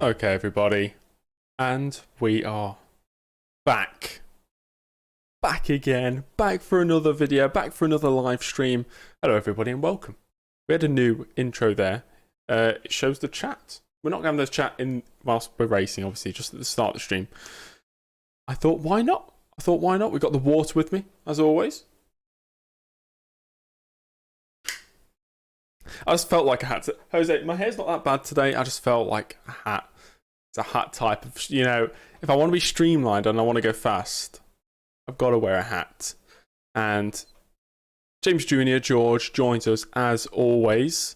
Okay, everybody, and we are back. Back again, back for another video, back for another live stream. Hello, everybody, and welcome. We had a new intro there. It shows the chat. We're not going to have the chat in whilst we're racing, obviously, just at the start of the stream. I thought, why not? We got the water with me, as always. I just felt like a hat. Jose, my hair's not that bad today. I just felt like a hat. It's a hat type of, if I want to be streamlined and I want to go fast, I've got to wear a hat. And James Jr. George joins us as always.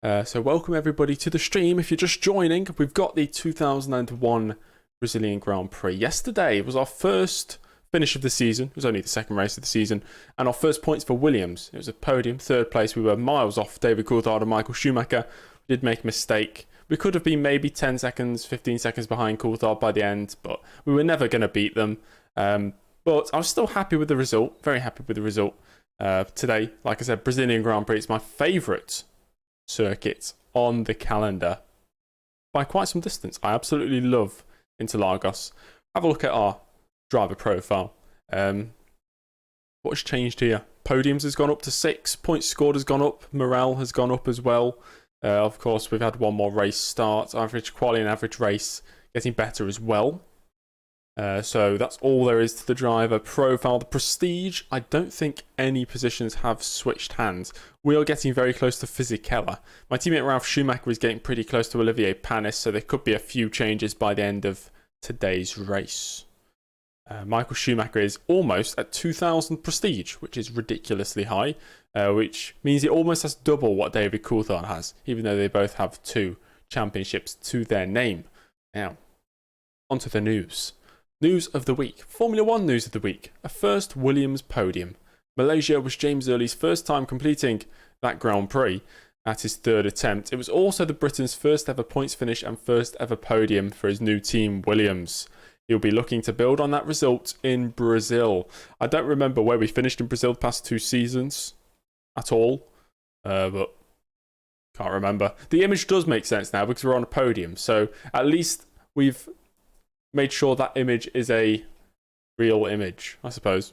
So welcome everybody to the stream. If you're just joining, we've got the 2001 Brazilian Grand Prix. Yesterday was our first finish of the season. It was only the second race of the season. And our first points for Williams. It was a podium, third place. We were miles off David Coulthard and Michael Schumacher. We did make a mistake. We could have been maybe 10 seconds, 15 seconds behind Coulthard by the end, but we were never going to beat them. But I was still happy with the result, very happy with the result. Today, like I said, Brazilian Grand Prix, it's my favourite circuit on the calendar by quite some distance. I absolutely love Interlagos. Have a look at our driver profile. What has changed here? Podiums has gone up to 6, points scored has gone up, morale has gone up as well. Of course, we've had one more race start. Average quality and average race getting better as well. So that's all there is to the driver profile. The prestige, I don't think any positions have switched hands. We are getting very close to Fisichella. My teammate Ralf Schumacher is getting pretty close to Olivier Panis, so there could be a few changes by the end of today's race. Michael Schumacher is almost at 2,000 prestige, which is ridiculously high, which means he almost has double what David Coulthard has, even though they both have 2 championships to their name. Now, onto the news. News of the week. Formula 1 news of the week. A first Williams podium. Malaysia was James Early's first time completing that Grand Prix at his 3rd attempt. It was also the Britain's first ever points finish and first ever podium for his new team, Williams. He'll be looking to build on that result in Brazil. I don't remember where we finished in Brazil the past 2 seasons at all, but can't remember. The image does make sense now because we're on a podium, so at least we've made sure that image is a real image, I suppose.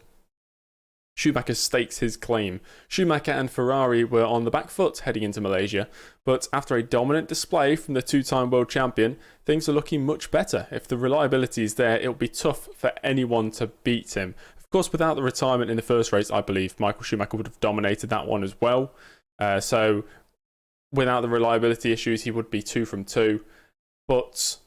Schumacher stakes his claim. Schumacher and Ferrari were on the back foot heading into Malaysia, but after a dominant display from the 2-time world champion, things are looking much better. If the reliability is there, it'll be tough for anyone to beat him. Of course, without the retirement in the first race, I believe Michael Schumacher would have dominated that one as well. So without the reliability issues, he would be 2 from 2. But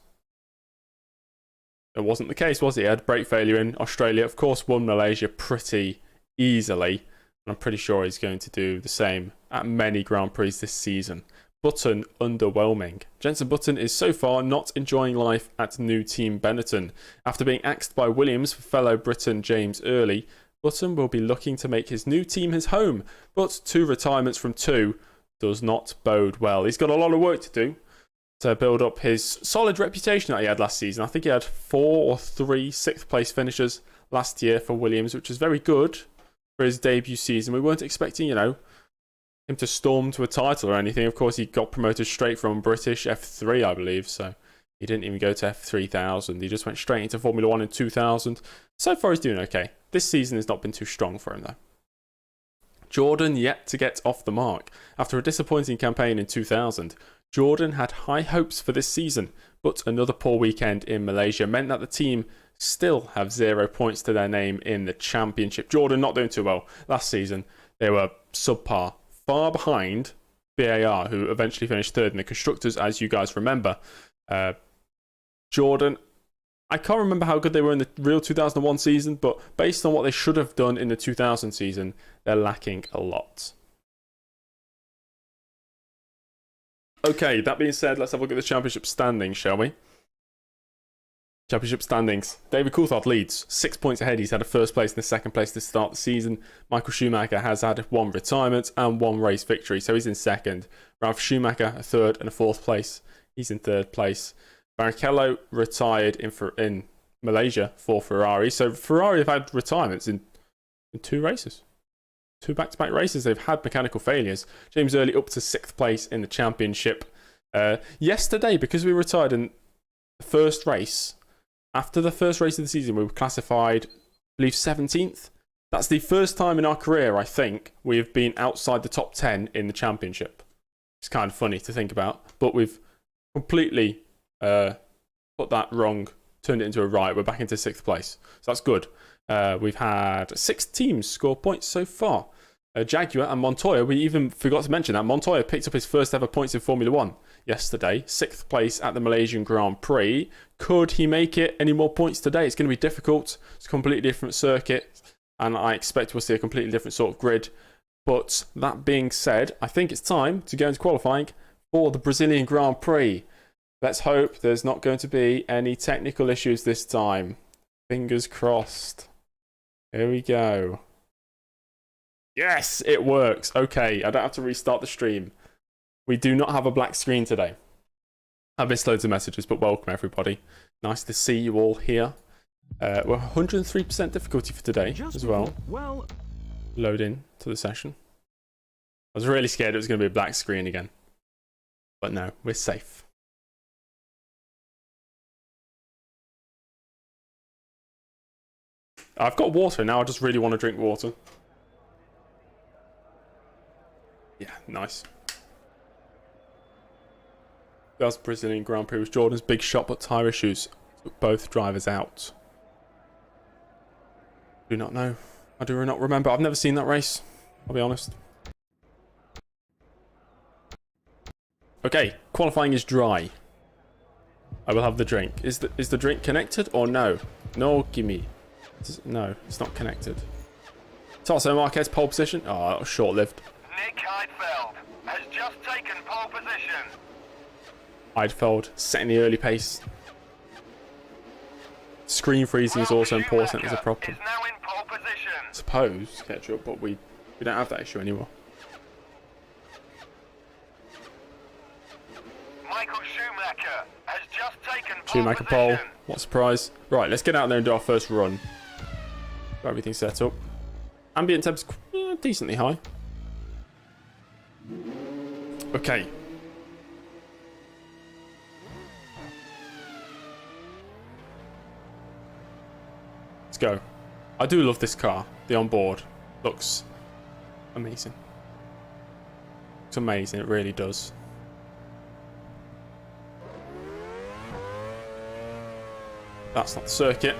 it wasn't the case, was it? He had brake failure in Australia. Of course, won Malaysia pretty easily. And I'm pretty sure he's going to do the same at many Grand Prix this season. Button underwhelming. Jenson Button is so far not enjoying life at new team Benetton. After being axed by Williams for fellow Briton James Early, Button will be looking to make his new team his home, but 2 retirements from 2 does not bode well. He's got a lot of work to do to build up his solid reputation that he had last season. I think he had 4 or 3 6th place finishes last year for Williams, which is very good for his debut season. We weren't expecting, him to storm to a title or anything. Of course, he got promoted straight from British F3, I believe, so he didn't even go to F3000. He just went straight into Formula 1 in 2000. So far, he's doing okay. This season has not been too strong for him, though. Jordan yet to get off the mark. After a disappointing campaign in 2000, Jordan had high hopes for this season, but another poor weekend in Malaysia meant that the team still have 0 points to their name in the championship. Jordan not doing too well last season. They were subpar, far behind BAR, who eventually finished 3rd in the Constructors, as you guys remember. Jordan, I can't remember how good they were in the real 2001 season, but based on what they should have done in the 2000 season, they're lacking a lot. Okay, that being said, let's have a look at the championship standings, shall we? Championship standings. David Coulthard leads, 6 points ahead. He's had a 1st place and a 2nd place to start the season. Michael Schumacher has had 1 retirement and 1 race victory, so he's in 2nd. Ralf Schumacher, a 3rd and a 4th place. He's in 3rd place. Barrichello retired in Malaysia for Ferrari. So Ferrari have had retirements in 2 races. 2 back-to-back races, they've had mechanical failures. James Early up to 6th place in the championship. Yesterday, because we retired in the first race. After the first race of the season, we were classified, I believe, 17th. That's the first time in our career, I think, we have been outside the top 10 in the championship. It's kind of funny to think about, but we've completely put that wrong, turned it into a right. We're back into 6th place, so that's good. We've had 6 teams score points so far. Jaguar and Montoya, we even forgot to mention that Montoya picked up his first ever points in Formula 1 yesterday. 6th place at the Malaysian Grand Prix. Could he make it any more points today? It's going to be difficult. It's a completely different circuit, and I expect we'll see a completely different sort of grid. But that being said, I think it's time to go into qualifying for the Brazilian Grand Prix. Let's hope there's not going to be any technical issues this time. Fingers crossed. Here we go. Yes, it works. Okay, I don't have to restart the stream. We do not have a black screen today. I've missed loads of messages, but welcome everybody. Nice to see you all here. We're 103% difficulty for today as well. Load in to the session. I was really scared it was going to be a black screen again. But no, we're safe. I've got water now, I just really want to drink water. Yeah, nice. That's Brazilian Grand Prix. Was Jordan's big shot, but tyre issues took both drivers out. Do not know. I do not remember. I've never seen that race, I'll be honest. Okay, qualifying is dry. I will have the drink. Is the drink connected or no? No, gimme. No, it's not connected. Tarso Marquez pole position. Oh, that was short-lived. Nick Heidfeld has just taken pole position. Heidfeld setting the early pace. Screen freezing is also important as a problem. Is now in pole position. I suppose, Ketchup, but we don't have that issue anymore. Michael Schumacher has just taken pole Schumacher position. pole. What a surprise. Right, let's get out there and do our first run. Got everything set up. Ambient temps decently high. Okay. Let's go. I do love this car. The onboard looks amazing. It's amazing, it really does. That's not the circuit.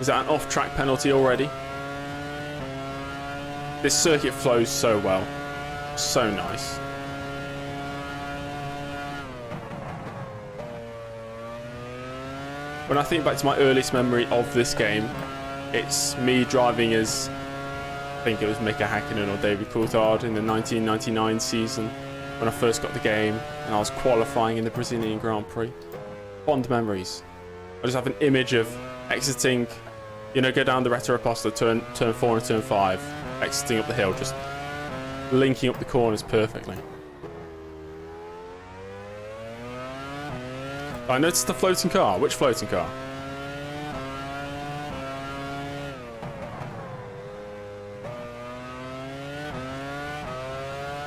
Is that an off-track penalty already? This circuit flows so well. So nice. When I think back to my earliest memory of this game, it's me driving as, I think it was Mika Hakkinen or David Coulthard in the 1999 season when I first got the game and I was qualifying in the Brazilian Grand Prix. Fond memories. I just have an image of exiting, you know, go down the Reta Aposta, turn 4 and turn 5, exiting up the hill, just linking up the corners perfectly. I noticed the floating car. Which floating car?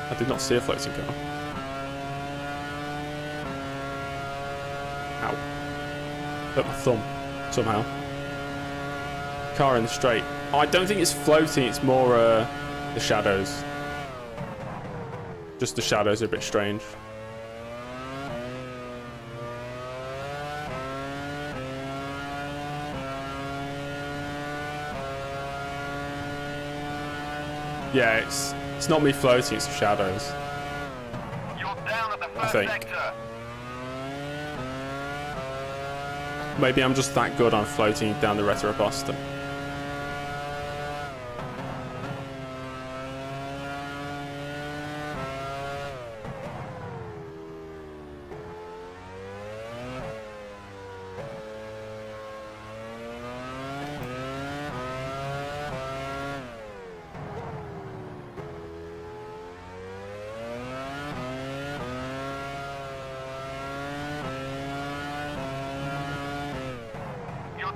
I did not see a floating car. Ow. Hurt my thumb, somehow. Car in the straight. Oh, I don't think it's floating, it's more the shadows. Just the shadows are a bit strange. Yeah, it's not me floating, it's the shadows. You're down at the I first think. sector. Maybe I'm just that good on floating down the Reta Aposta.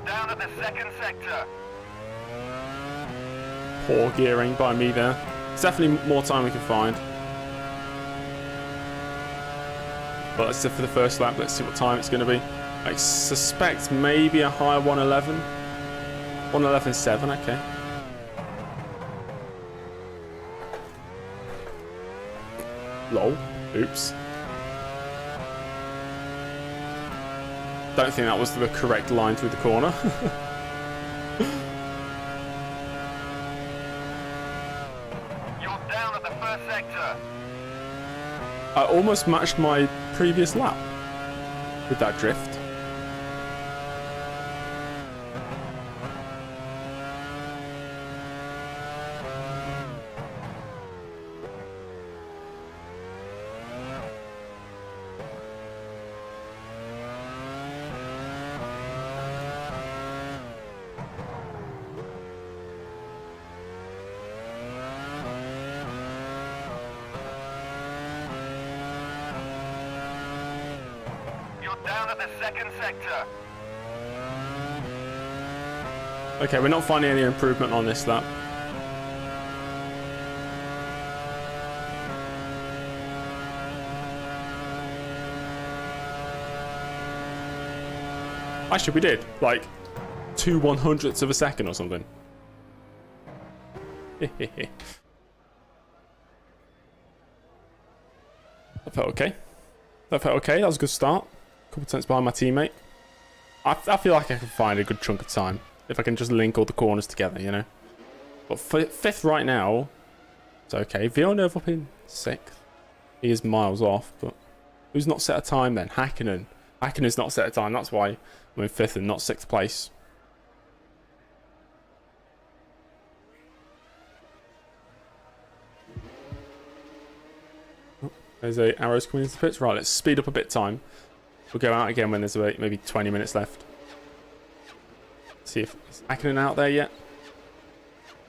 Down at the second sector. Poor gearing by me there. It's definitely more time we can find. But let's see for the first lap. Let's see what time it's going to be. I suspect maybe a higher 111. 111.7, okay. Lol. Oops. Don't think that was the correct line through the corner. You're down at the first sector. I almost matched my previous lap with that drift. You're down at the second sector. Okay, we're not finding any improvement on this lap. Actually, we did. Like, 2/100ths of a second or something. That felt okay. That felt okay. That was a good start. A couple tenths behind my teammate. I feel like I can find a good chunk of time if I can just link all the corners together, you know. But fifth right now, it's okay. Villeneuve up in 6th. He is miles off, but who's not set a time then? Hakkinen. Hakkinen's not set a time. That's why I'm in 5th and not 6th place. There's arrows coming into the pits. Right, let's speed up a bit time. We'll go out again when there's about maybe 20 minutes left. See if is Hakkinen out there yet.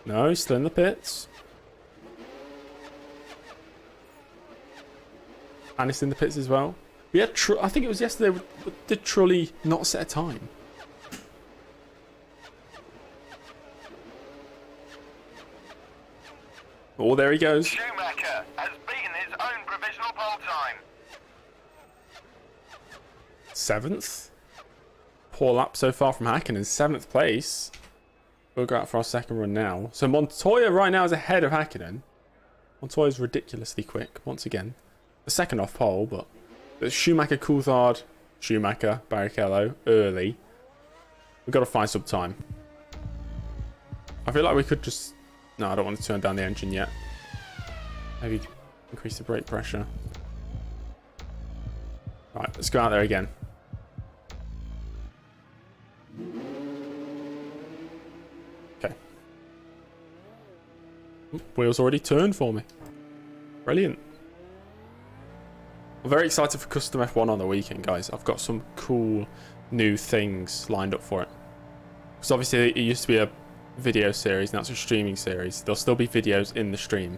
No, he's still in the pits. And it's in the pits as well. We had I think it was yesterday. Did Trulli not set a time? Oh, there he goes. Schumacher has beaten his own provisional pole time. 7th. Poor lap so far from Hakkinen. 7th place. We'll go out for our second run now. So Montoya right now is ahead of Hakkinen. Montoya is ridiculously quick once again. The second off pole, but there's Schumacher, Coulthard, Schumacher, Barrichello early. We've got to find some time. I feel like we could just... No, I don't want to turn down the engine yet. Maybe increase the brake pressure. Right, let's go out there again. Okay. Wheels already turned for me. Brilliant. I'm very excited for Custom F1 on the weekend, guys. I've got some cool new things lined up for it. Because obviously it used to be a video series, now it's a streaming series. There'll still be videos in the stream.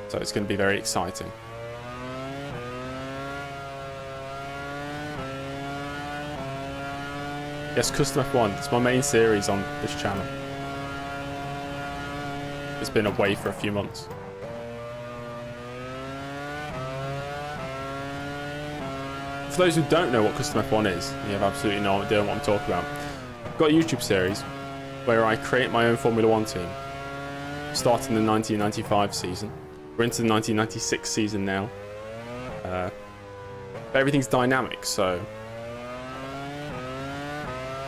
So it's going to be very exciting. Yes, Custom F1. It's my main series on this channel. It's been away for a few months. For those who don't know what Custom F1 is, you have absolutely no idea what I'm talking about. I've got a YouTube series where I create my own Formula 1 team. Starting the 1995 season. We're into the 1996 season now. Everything's dynamic, so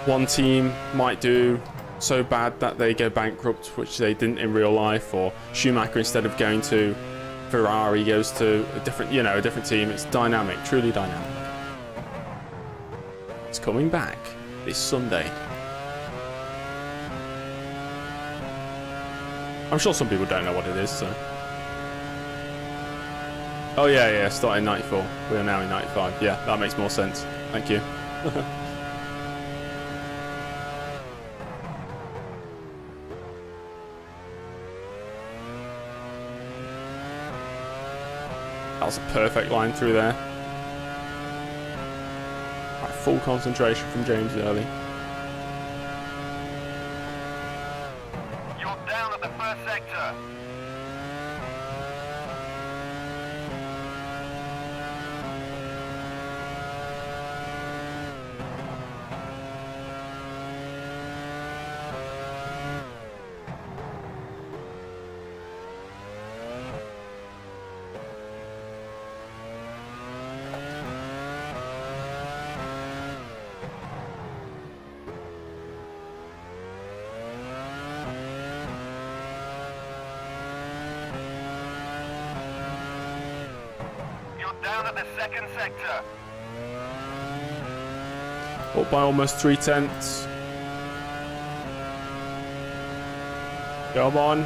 one team might do so bad that they go bankrupt, which they didn't in real life, or Schumacher, instead of going to Ferrari, goes to a different, a different team. It's dynamic, truly dynamic. It's coming back this Sunday. I'm sure some people don't know what it is, so. Oh yeah, starting in 94. We are now in 95. Yeah, that makes more sense. Thank you. That was a perfect line through there. Right, full concentration from James early. You're down at the first sector. You're down at the second sector. Up by almost 3/10. Come on.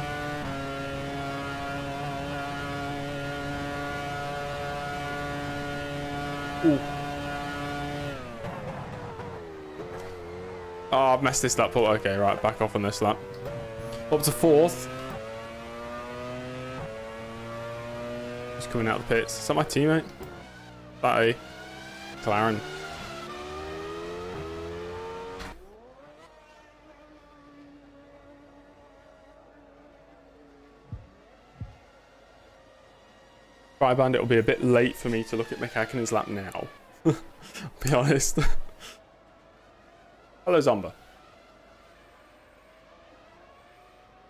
Ooh. Oh, I've messed this lap up. Okay, right, back off on this lap. Up to 4th. Just coming out of the pits. Is that my teammate? That a McLaren. Bryband, it'll be a bit late for me to look at McHakkinen's lap now. I'll be honest. Hello, Zsombor.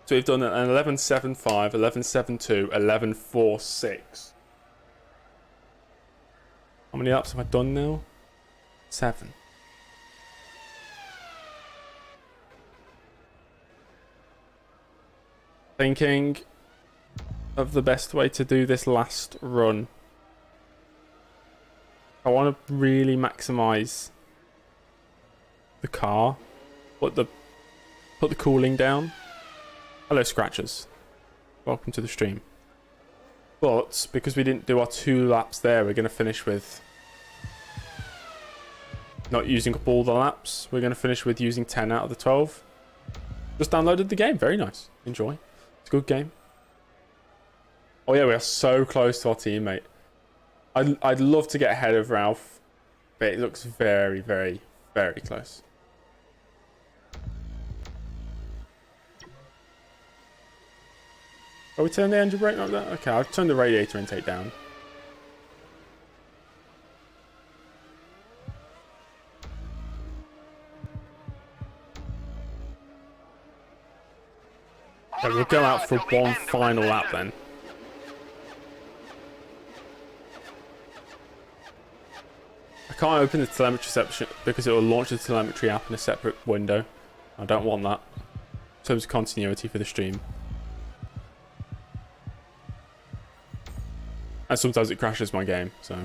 So we've done an 11.75, 11.72, 11.46. How many laps have I done now? 7. Thinking of the best way to do this last run. I want to really maximize the car, put the cooling down. Hello, Scratchers. Welcome to the stream. But because we didn't do our 2 laps there, we're going to finish with not using up all the laps. We're going to finish with using 10 out of the 12. Just downloaded the game. Very nice. Enjoy. It's a good game. Oh yeah, we are so close to our teammate. I'd love to get ahead of Ralph, but it looks very, very, very close. Oh, we turned the engine brake like that? Okay, I'll turn the radiator intake down. Okay, we'll go out for one final lap then. I can't open the telemetry section because it will launch the telemetry app in a separate window. I don't want that. In terms of continuity for the stream. And sometimes it crashes my game, so.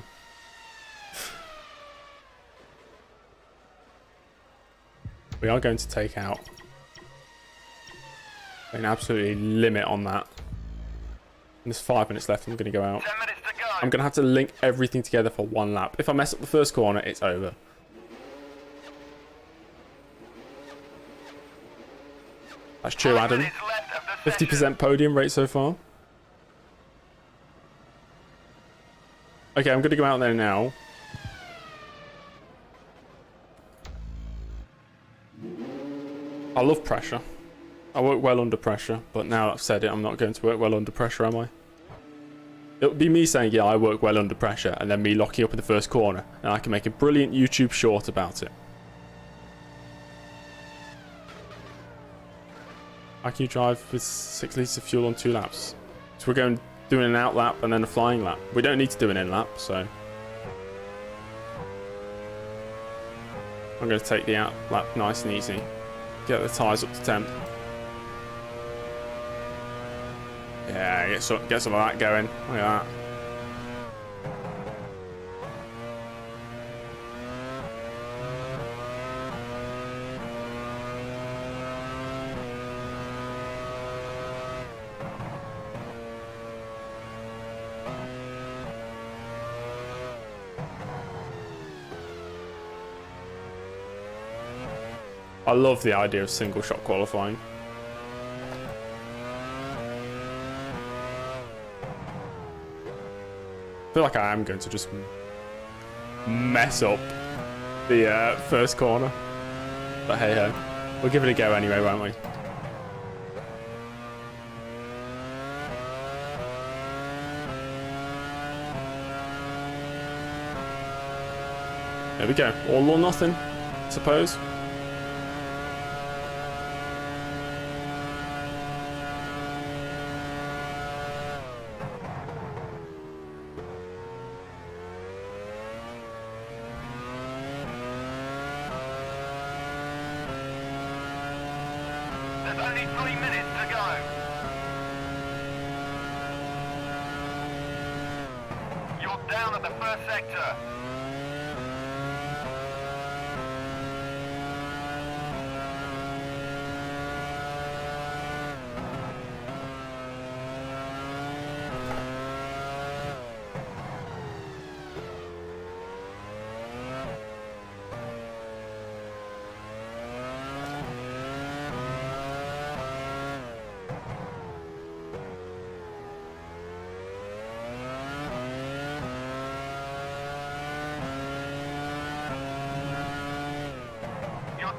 We are going to take out an absolutely limit on that. And there's 5 minutes left. I'm going to go out. 10 minutes to go. I'm going to have to link everything together for 1 lap. If I mess up the first corner, it's over. That's true, Adam. 50% podium rate so far. Okay, I'm going to go out there now. I love pressure. I work well under pressure, but now I've said it, I'm not going to work well under pressure, am I? It would be me saying, yeah, I work well under pressure, and then me locking up in the first corner, and I can make a brilliant YouTube short about it. How can you drive with 6 litres of fuel on 2 laps? So we're going doing an out lap and then a flying lap. We don't need to do an in lap, so I'm going to take the out lap nice and easy. Get the tyres up to 10. Yeah, get some of that going. Look at that. I love the idea of single shot qualifying. I feel like I am going to just mess up the first corner. But hey ho. We'll give it a go anyway, won't we? There we go. All or nothing, I suppose. There's only 3 minutes to go. You're down at the first sector.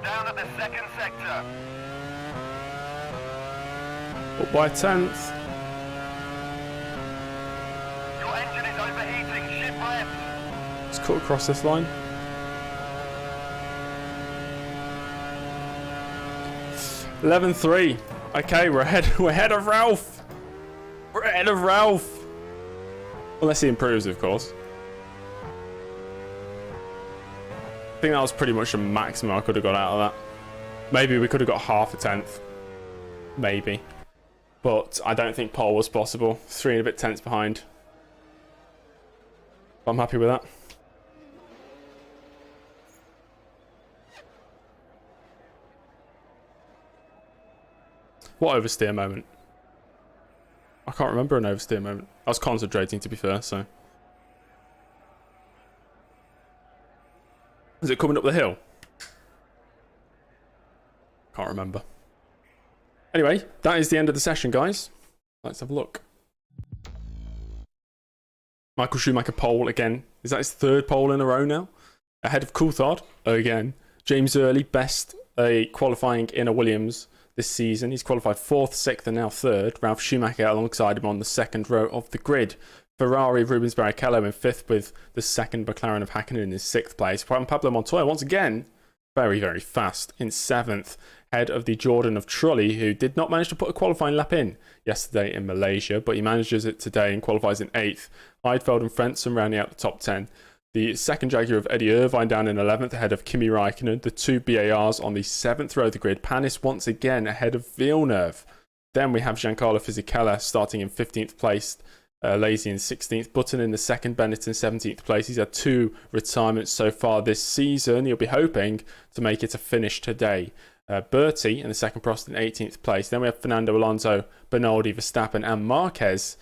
Down at the second sector. Up by a tenth. Your engine is overheating. Ship left. Let's cut across this line. (11.3). Okay, we're ahead. We're ahead of Ralph. We're ahead of Ralph. Unless he improves, of course. I think that was pretty much the maximum I could have got out of that. Maybe we could have got half a tenth. Maybe. But I don't think pole was possible. 3 and a bit tenths behind. I'm happy with that. What oversteer moment? I can't remember an oversteer moment. I was concentrating, to be fair, so. Is it coming up the hill? Can't remember. Anyway, that is the end of the session, guys. Let's have a look. Michael Schumacher pole again. Is that his 3rd pole in a row now? Ahead of Coulthard again. James Early, best qualifying in a Williams this season. He's qualified 4th, 6th, and now 3rd. Ralph Schumacher alongside him on the 2nd row of the grid. Ferrari, Rubens Barrichello in 5th with the 2nd McLaren of Hakkinen in 6th place. Pablo Montoya, once again, very, very fast in 7th. Head of the Jordan of Trulli, who did not manage to put a qualifying lap in yesterday in Malaysia, but he manages it today and qualifies in 8th. Heidfeld and Frentzen rounding out the top 10. The 2nd Jaguar of Eddie Irvine down in 11th, ahead of Kimi Raikkonen. The 2 BARs on the 7th row of the grid. Panis once again ahead of Villeneuve. Then we have Giancarlo Fisichella starting in 15th place. Lazy in 16th, Button in the 2nd, Bennett in 17th place. He's had 2 retirements so far this season. He'll be hoping to make it a finish today. Bertie in the 2nd, Prost in 18th place. Then we have Fernando Alonso, Bernardi, Verstappen, and Marquez.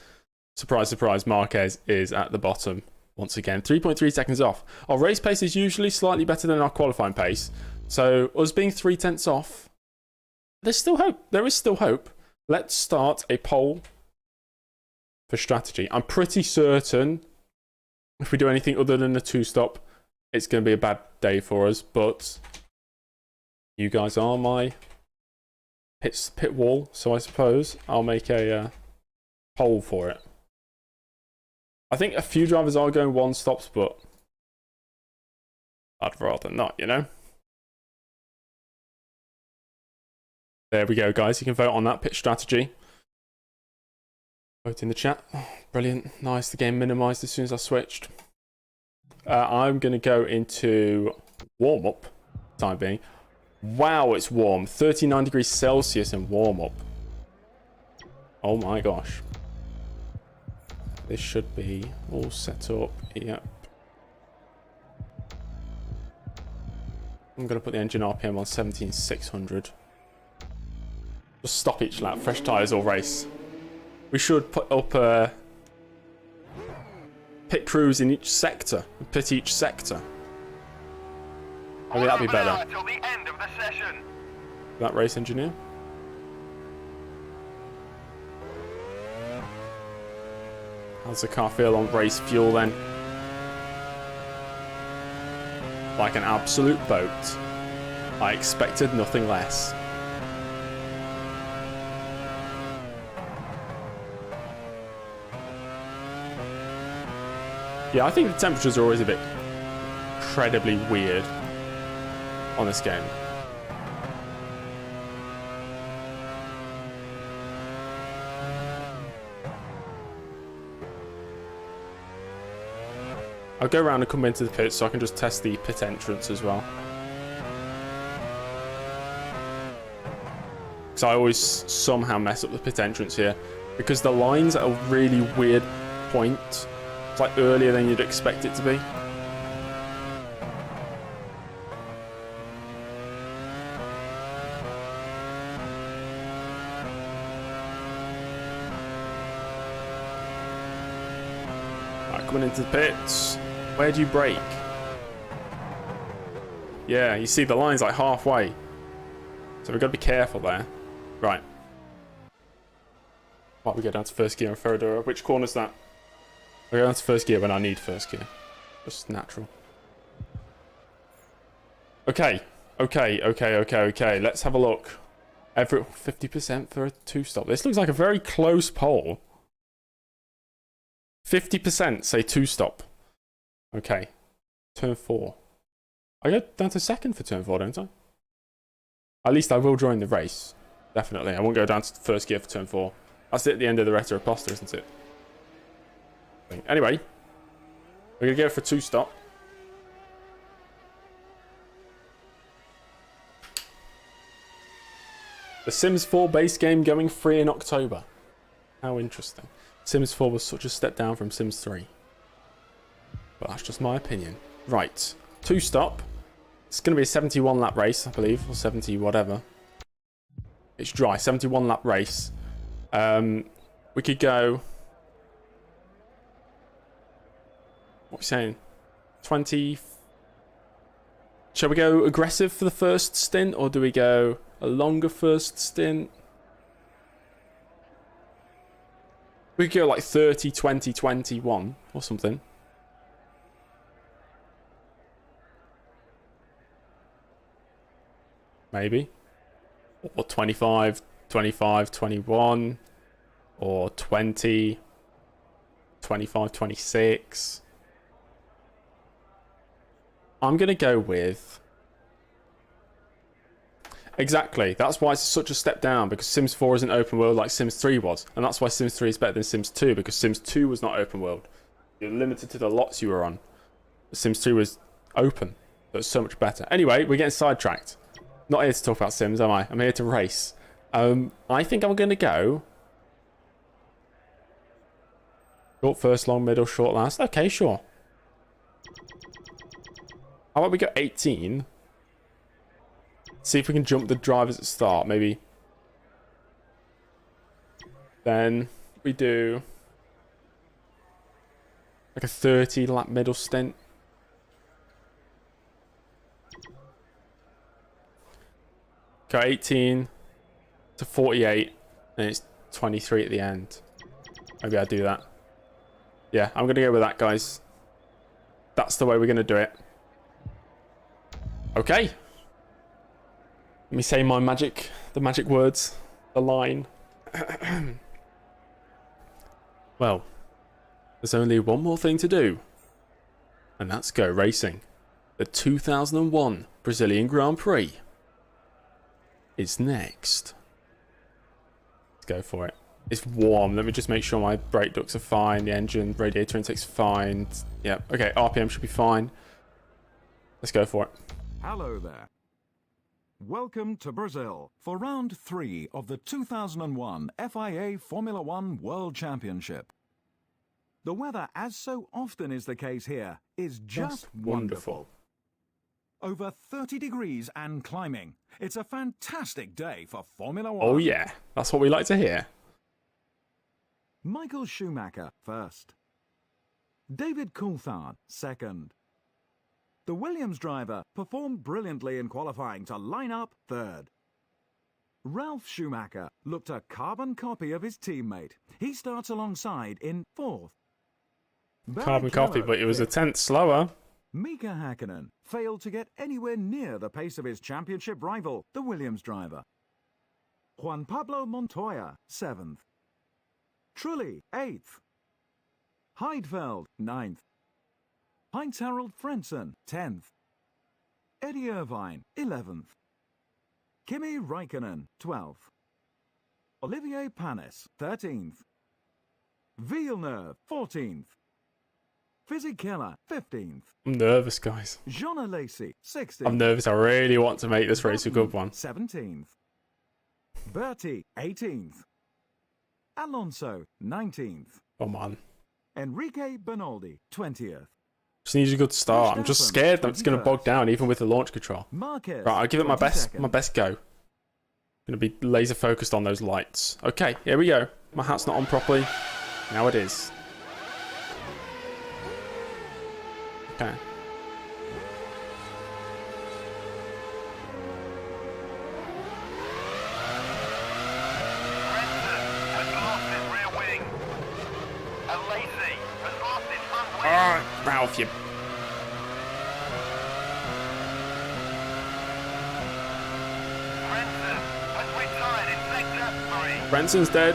Surprise, surprise, Marquez is at the bottom once again. 3.3 seconds off. Our race pace is usually slightly better than our qualifying pace. So, us being 3 tenths off, there's still hope. There is still hope. Let's start a poll for strategy. I'm pretty certain if we do anything other than a 2-stop, it's going to be a bad day for us, but you guys are my pit wall, so I suppose I'll make a poll for it. I think a few drivers are going 1-stops, but I'd rather not, you know? There we go, guys. You can vote on that pit strategy. Vote in the chat. Oh, brilliant. Nice. The game minimized as soon as I switched. I'm going to go into warm-up time being. Wow, it's warm. 39 degrees Celsius in warm-up. Oh my gosh. This should be all set up. Yep. I'm going to put the engine RPM on 17,600. Just stop each lap. Fresh tyres or race. We should put up pit crews in each sector. Pit each sector. Maybe that'd be better. Until the end of the session. That race engineer. How's the car feel on race fuel then? Like an absolute boat. I expected nothing less. Yeah, I think the temperatures are always a bit incredibly weird on this game. I'll go around and come into the pit so I can just test the pit entrance as well. Because I always somehow mess up the pit entrance here. Because the line's at a really weird point It's like earlier than you'd expect it to be. Right, coming into the pits. Where do you brake? Yeah, you see the line's like halfway. So we've got to be careful there. Right. Right, we go down to first gear on Ferradura. Which corner's that? I go down to first gear when I need first gear. Just natural. Okay. Let's have a look. Every 50% for a two-stop. This looks like a very close poll. 50% say two-stop. Okay. Turn 4. I go down to second for turn 4, don't I? At least I will join the race. Definitely. I won't go down to first gear for turn 4. That's it at the end of the Retta Aposta, isn't it? Anyway. We're going to go for two-stop. The Sims 4 base game going free in October. How interesting. Sims 4 was such a step down from Sims 3. But that's just my opinion. Right. Two-stop. It's going to be a 71 lap race, I believe. Or 70 whatever. It's dry. 71 lap race. We could go... What are we saying? 20... Shall we go aggressive for the first stint? Or do we go a longer first stint? We could go like 30, 20, 21 or something. Maybe. Or 25, 25, 21. Or 20, 25, 26. I'm going to go with... Exactly. That's why it's such a step down, because Sims 4 isn't open world like Sims 3 was. And that's why Sims 3 is better than Sims 2, because Sims 2 was not open world. You're limited to the lots you were on. But Sims 2 was open. So it's so much better. Anyway, we're getting sidetracked. Not here to talk about Sims, am I? I'm here to race. I think I'm going to go... Short first, long middle, short last. Okay, sure. How about we go 18? See if we can jump the drivers at start, maybe. Then we do like a 30 lap middle stint. Go 18 to 48, and it's 23 at the end. Maybe I'll do that. Yeah, I'm going to go with that, guys. That's the way we're going to do it. Okay. Let me say my magic, the magic words, the line. Well, there's only one more thing to do. And that's go racing. The 2001 Brazilian Grand Prix is next. Let's go for it. It's warm. Let me just make sure my brake ducts are fine. The engine radiator intake's fine. Yep. Okay, RPM should be fine. Let's go for it. Hello there. Welcome to Brazil for round 3 of the 2001 FIA Formula One World Championship. The weather, as so often is the case here, is just wonderful. Over 30 degrees and climbing. It's a fantastic day for Formula One. Oh yeah, that's what we like to hear. Michael Schumacher first. David Coulthard second. The Williams driver performed brilliantly in qualifying to line up third. Ralf Schumacher looked a carbon copy of his teammate. He starts alongside in fourth. Carbon copy, but it was a tenth slower. Mika Hakkinen failed to get anywhere near the pace of his championship rival, the Williams driver. Juan Pablo Montoya, 7th. Trulli, 8th. Heidfeld, 9th. Heinz-Harald Frentzen, 10th. Eddie Irvine, 11th. Kimi Räikkönen, 12th. Olivier Panis, 13th. Villeneuve, 14th. Fisichella, 15th. I'm nervous, guys. Jean Alesi, 16th. I'm nervous. I really want to make this race a good one. 17th. Berti, 18th. Alonso, 19th. Come on. Enrique Bernaldi, 20th. Just needs a good start. I'm just scared that it's going to bog down even with the launch control. Marquez, Right, I'll give it my best 22nd. go. Gonna be laser focused on those lights. Okay, here we go. My hat's not on properly. Now it is. Okay. Ralph, you... Brenson's dead.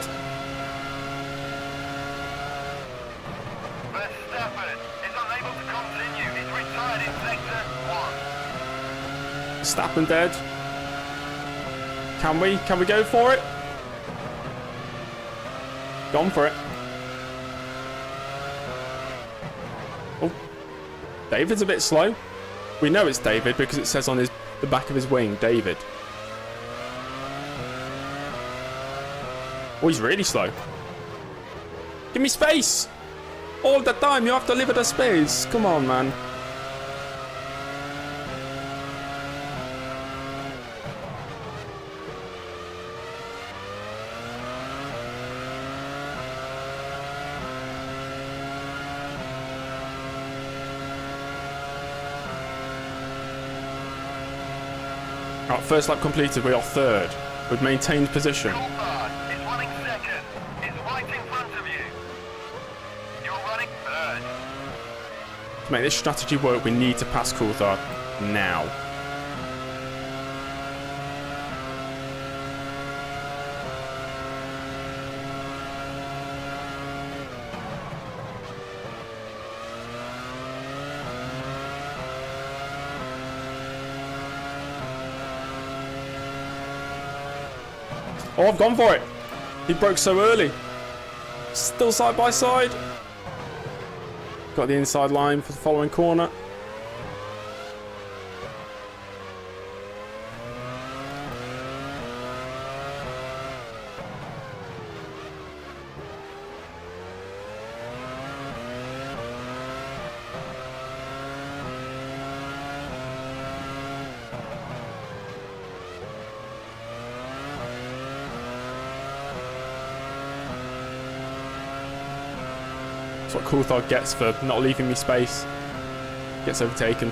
Verstappen is unable to continue. He's retired in sector 1. Verstappen dead. Can we? Can we go for it? Gone for it. Oh, David's a bit slow. We know it's David because it says on the back of his wing, David. Oh, he's really slow. Give me space! All the time, you have to live at a space. Come on, man. Right, first lap completed, we are third. We've maintained position. To make this strategy work, we need to pass Coulthard now. Oh, I've gone for it. He broke so early. Still side by side. Got the inside line for the following corner. That's what Coulthard gets for not leaving me space. Gets overtaken.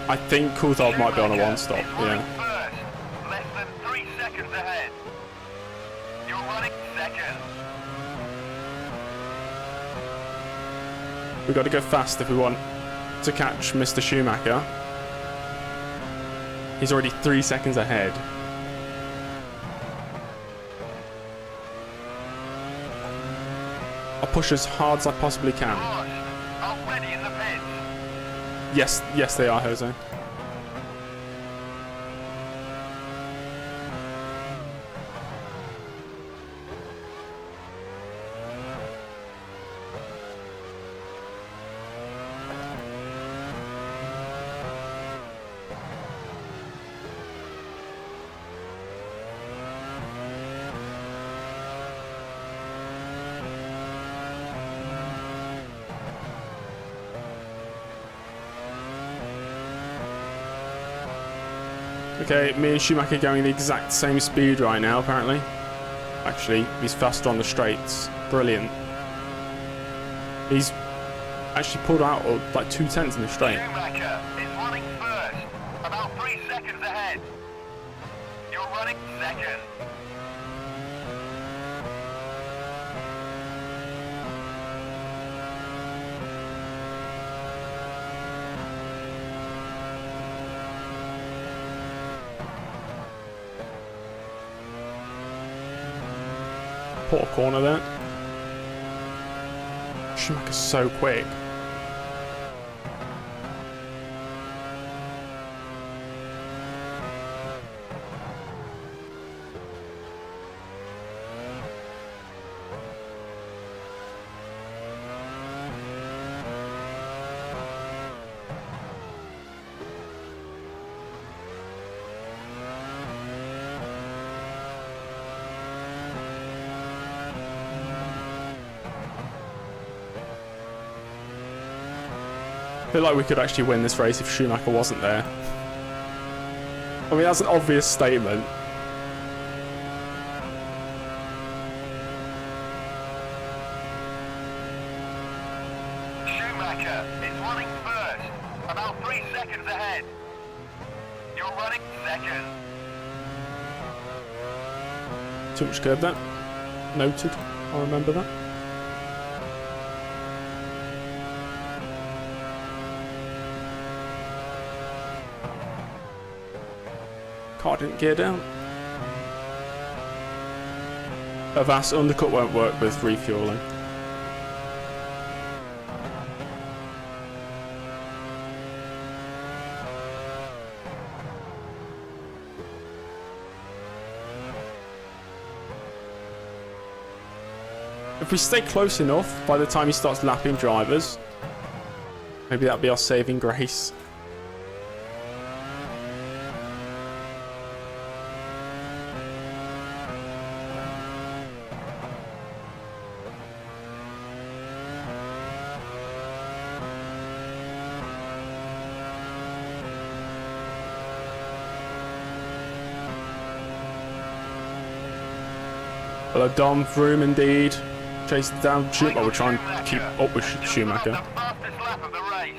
I think Coulthard might be on a one-stop, yeah. First, less than 3 seconds ahead. You're running second. We've got to go fast if we want to catch Mr. Schumacher. He's already 3 seconds ahead. I'll push as hard as I possibly can. Already in the pits. Yes, they are, Jose. Okay, me and Schumacher going the exact same speed right now, apparently. Actually, he's faster on the straights. Brilliant. He's actually pulled out like 2/10 in the straight. Schumacher is running first. About 3 seconds ahead. You're running second. Portal corner there. Schumacher's so quick. feel like we could actually win this race if Schumacher wasn't there. I mean, that's an obvious statement. Schumacher is running first, about 3 seconds ahead. You're running second. Too much curb there. Noted. I'll remember that. Car didn't gear down. A vast undercut won't work with refueling. If we stay close enough, by the time he starts lapping drivers, maybe that'll be our saving grace. Hello, Dom. Vroom indeed. Chase down Schumacher. We're trying to keep up with Schumacher. The fastest lap of the race.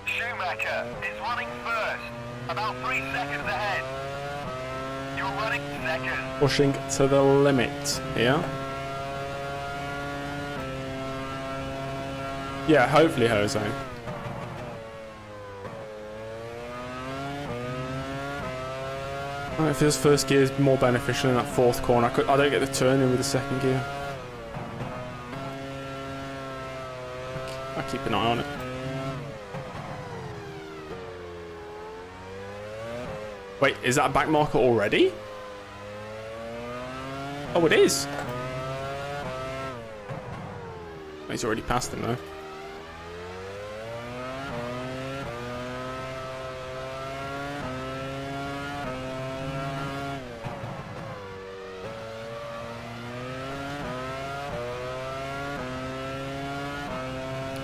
Schumacher is running first, about 3 seconds ahead. You're running second. Pushing to the limit here. Yeah, hopefully, Jose. I don't know if his first gear is more beneficial in that fourth corner. I don't get the turn in with the second gear. I keep an eye on it. Wait, is that a back marker already? Oh, it is. He's already passed him though.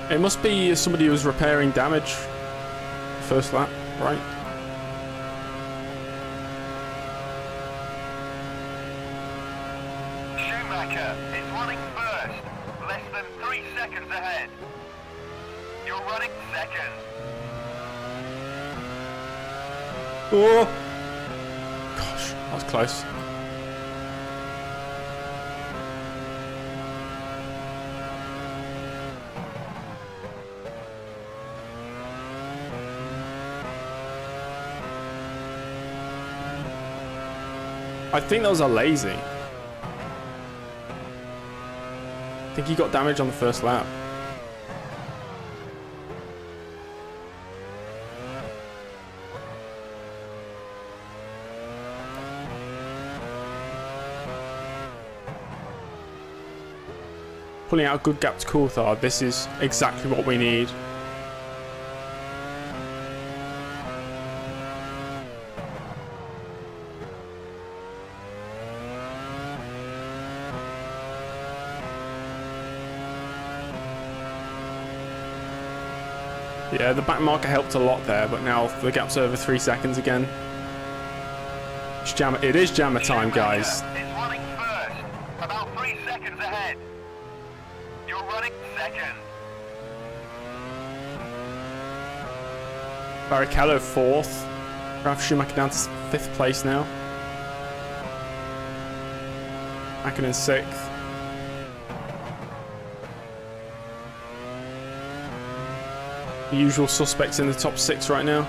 It must be somebody who was repairing damage first lap, right? Schumacher is running first, less than 3 seconds ahead. You're running second. Oh! Gosh, that was close. I think those are lazy. I think he got damage on the first lap. Pulling out a good gap to Coulthard. This is exactly what we need. Yeah, the back marker helped a lot there, but now the gap's over 3 seconds again. It's jammer. It is jammer time, guys. Schumacher is running first, about 3 seconds ahead. You're running second. Barrichello fourth. Ralph Schumacher down to 5th place now. Hakkinen 6th. The usual suspects in the top 6 right now.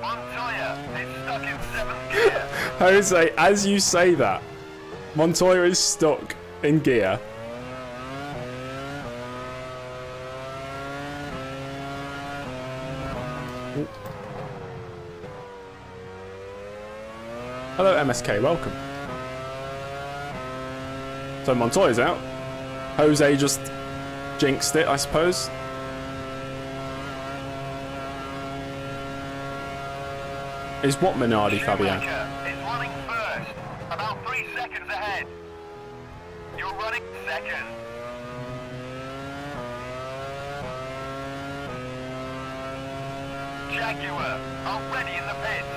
Montoya is stuck in 7th gear. Jose, as you say that, Montoya is stuck in gear. Hello MSK, welcome. So Montoya's out. Jose just jinxed it, I suppose. Is what Minardi, Fabio? Schumacher is running first, about 3 seconds ahead. You're running second. Jaguar already in the pits.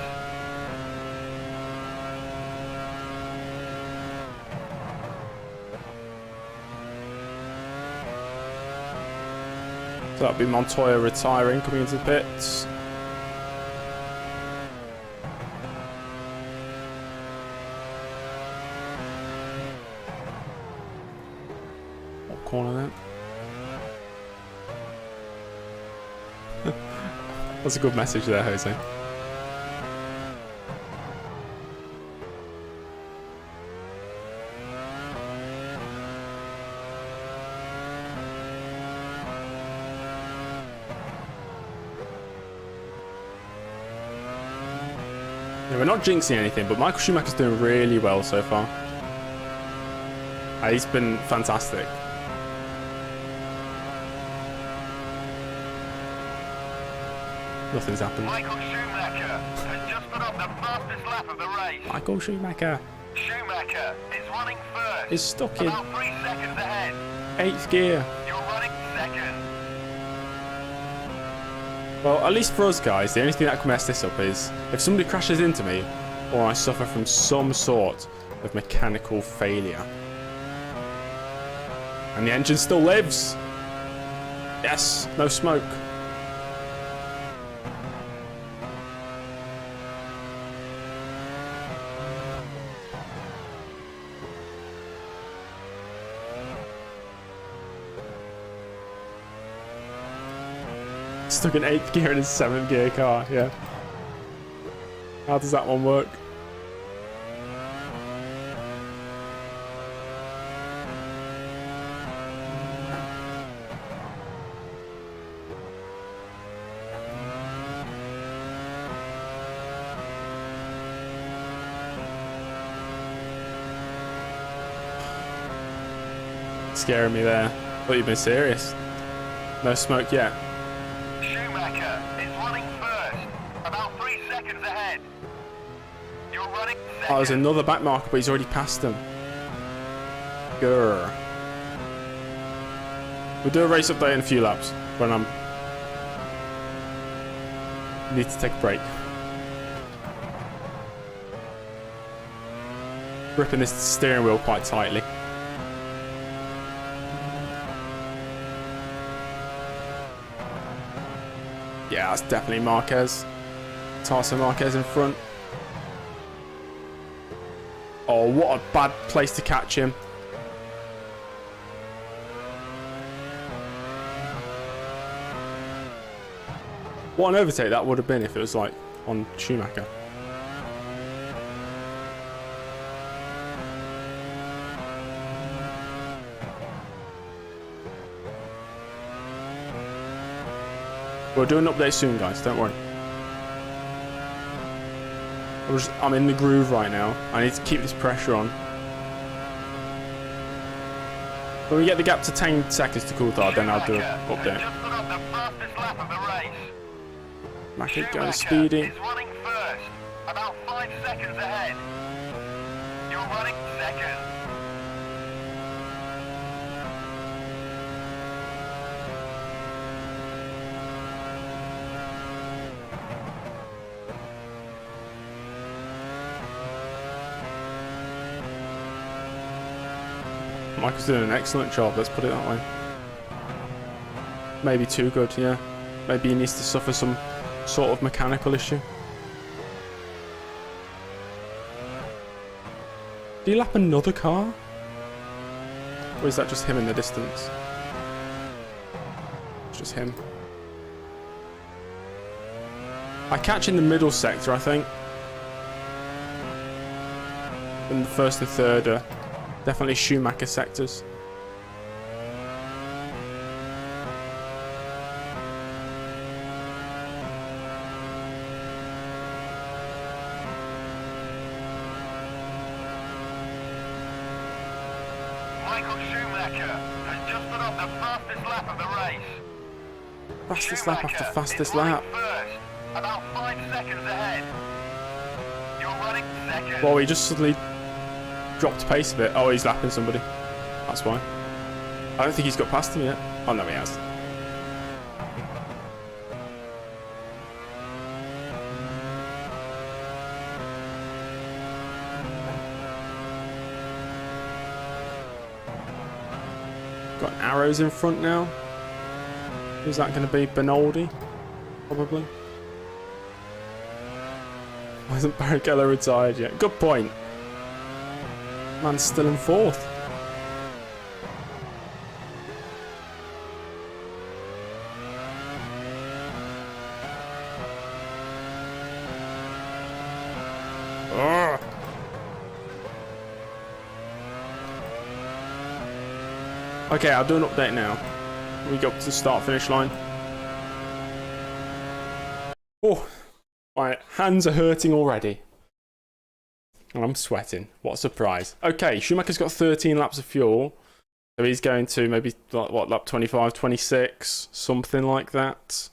So that'll be Montoya retiring, coming into the pits. What corner then? That's a good message there, Jose. Yeah, we're not jinxing anything, but Michael Schumacher's doing really well so far. He's been fantastic. Nothing's happened. Michael Schumacher has just put up the fastest lap of the race. Michael Schumacher Schumacher is running first. is stuck in About 3 seconds ahead. 8th gear. You're running second. Well, at least for us guys, the only thing that can mess this up is if somebody crashes into me or I suffer from some sort of mechanical failure. And the engine still lives. Yes, no smoke. Stuck in 8th gear in his 7th gear car, yeah. How does that one work? Scaring me there. Thought you'd been serious. No smoke yet. Schumacher is running first. About 3 seconds ahead. You're running second. Oh, there's another back marker, but he's already passed him. Grr. We'll do a race update in a few laps when I'm... Need to take a break. Gripping this steering wheel quite tightly. Yeah, that's definitely Marquez. Tarso Marquez in front. Oh, what a bad place to catch him. What an overtake that would have been if it was like on Schumacher. We'll do an update soon, guys, don't worry. I'm in the groove right now. I need to keep this pressure on. When we get the gap to 10 seconds to Coulthard, then I'll do an update. Just put up the fastest lap of the race. Mackey going Schumacher speedy. is running first. About 5 seconds ahead. You're running second. Michael's doing an excellent job, let's put it that way. Maybe too good, yeah. Maybe he needs to suffer some sort of mechanical issue. Do you lap another car? Or is that just him in the distance? It's just him. I catch in the middle sector, I think. And the first and third are definitely Schumacher sectors. Michael Schumacher has just put up the fastest lap of the race. Fastest lap after Schumacher fastest is running lap. First, about 5 seconds ahead. seconds. Well, he just suddenly dropped pace a bit. Oh, he's lapping somebody. That's why. I don't think he's got past him yet. Oh, no, he has. Got arrows in front now. Who's that going to be? Benoldi? Probably. Why isn't Barrichello retired yet? Good point. Man's still in fourth. Ugh. Okay, I'll do an update now. We got to the start finish line. Oh, my hands are hurting already. And I'm sweating. What a surprise. Okay, Schumacher's got 13 laps of fuel. So he's going to maybe, what, lap 25, 26, something like that.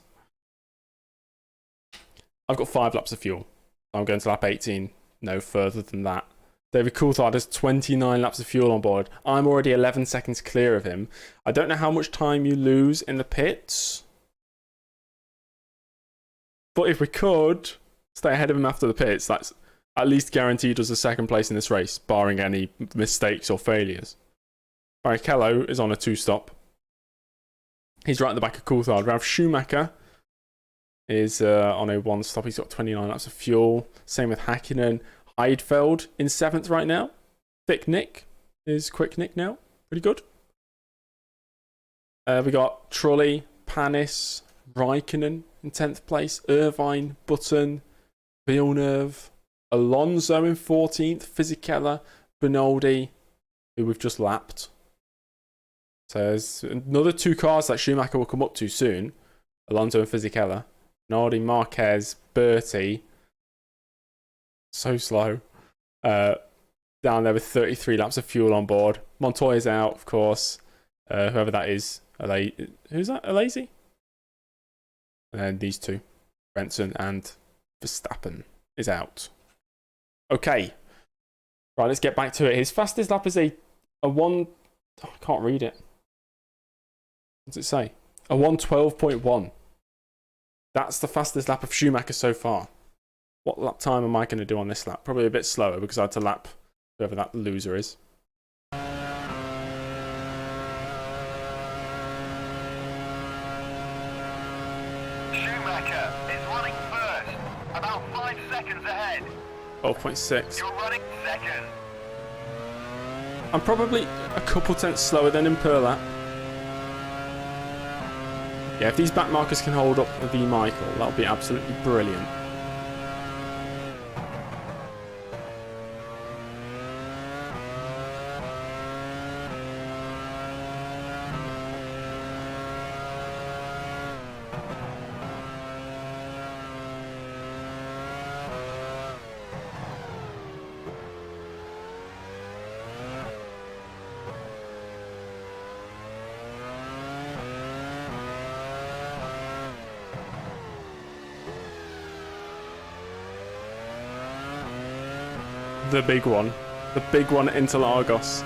I've got 5 laps of fuel. I'm going to lap 18, no further than that. David Coulthard has 29 laps of fuel on board. I'm already 11 seconds clear of him. I don't know how much time you lose in the pits. But if we could stay ahead of him after the pits, that's at least guaranteed us a second place in this race, barring any mistakes or failures. Barrichello is on a 2-stop. He's right at the back of Coulthard. Ralf Schumacher is on a 1-stop. He's got 29 laps of fuel. Same with Hakkinen. Heidfeld in 7th right now. Thick Nick is Quick Nick now. Pretty good. We got Trulli, Panis, Raikkonen in 10th place. Irvine, Button, Villeneuve, Alonso in 14th. Fisichella, Benoldi, who we've just lapped. So there's another 2 cars that Schumacher will come up to soon. Alonso and Fisichella. Benoldi, Marquez, Bertie. So slow. Down there with 33 laps of fuel on board. Montoya's out, of course. Whoever that is. Who's that? Alesi? And these 2. Benson and Verstappen is out. Okay. Right, let's get back to it. His fastest lap is a 1... Oh, I can't read it. What does it say? A 1:12.1. That's the fastest lap of Schumacher so far. What lap time am I going to do on this lap? Probably a bit slower because I had to lap whoever that loser is. Schumacher is running first, about 5 seconds ahead. 12.6. You're running second. I'm probably a couple tenths slower than him per lap. Yeah, if these back markers can hold up the Michael, that'll be absolutely brilliant. The big one. The big one into Lagos.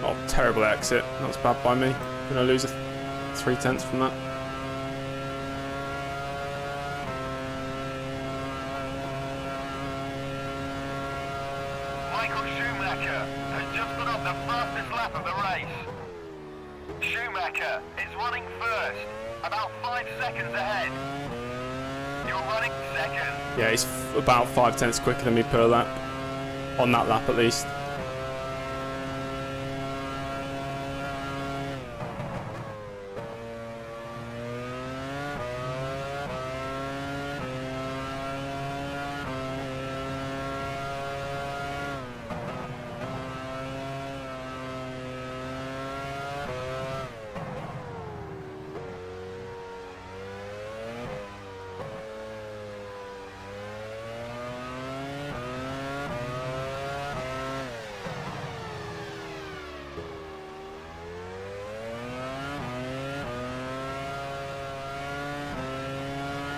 Oh, terrible exit. That's bad by me. Gonna lose 3 tenths from that. Michael Schumacher has just put up the fastest lap of the race. Schumacher is running first, about 5 seconds ahead. You're running second. Yeah, he's about 5 tenths quicker than me per lap. On that lap at least.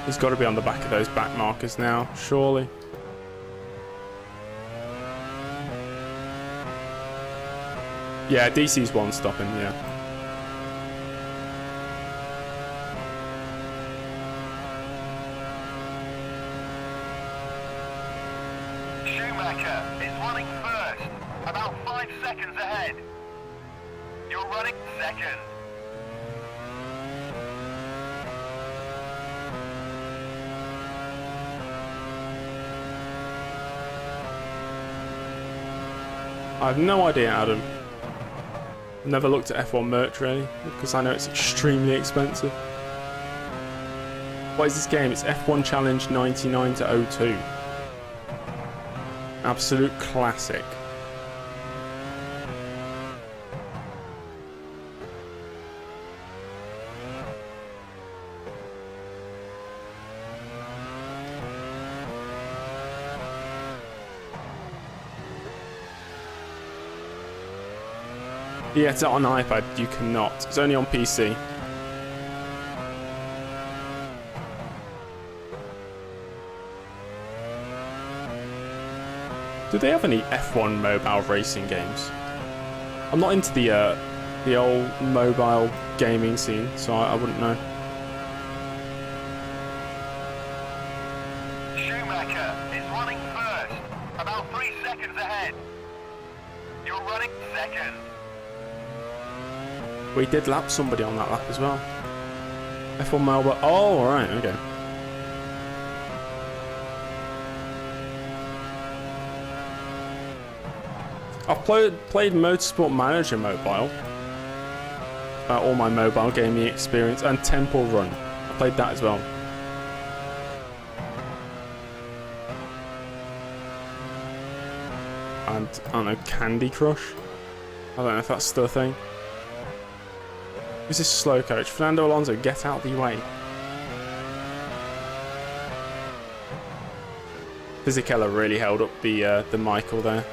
He's got to be on the back of those back markers now, surely. Yeah, DC's one stopping, yeah. Schumacher is running first, about 5 seconds ahead. You're running second. I have no idea, Adam. Never looked at F1 merch really, because I know it's extremely expensive. What is this game? It's F1 Challenge 99 to 02. Absolute classic. Yeah, it's on iPad, you cannot. It's only on PC. Do they have any F1 mobile racing games? I'm not into the old mobile gaming scene, so I wouldn't know. Schumacher is running first, about 3 seconds ahead. You're running second. We did lap somebody on that lap as well. F1 mobile. Oh, alright, okay. I've played Motorsport Manager Mobile. All my mobile gaming experience, and Temple Run. I played that as well. And I don't know, Candy Crush. I don't know if that's still a thing. Who's this slow coach? Fernando Alonso, get out of the way. Fisichella really held up the Michael there.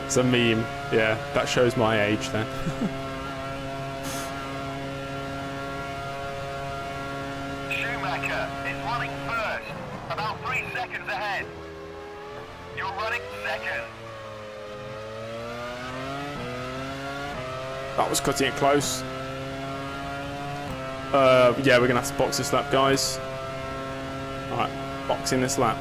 It's a meme. Yeah, that shows my age then. Schumacher is running first, about 3 seconds ahead. You're running second. That was cutting it close. Yeah, we're gonna have to box this lap, guys. Alright, boxing this lap.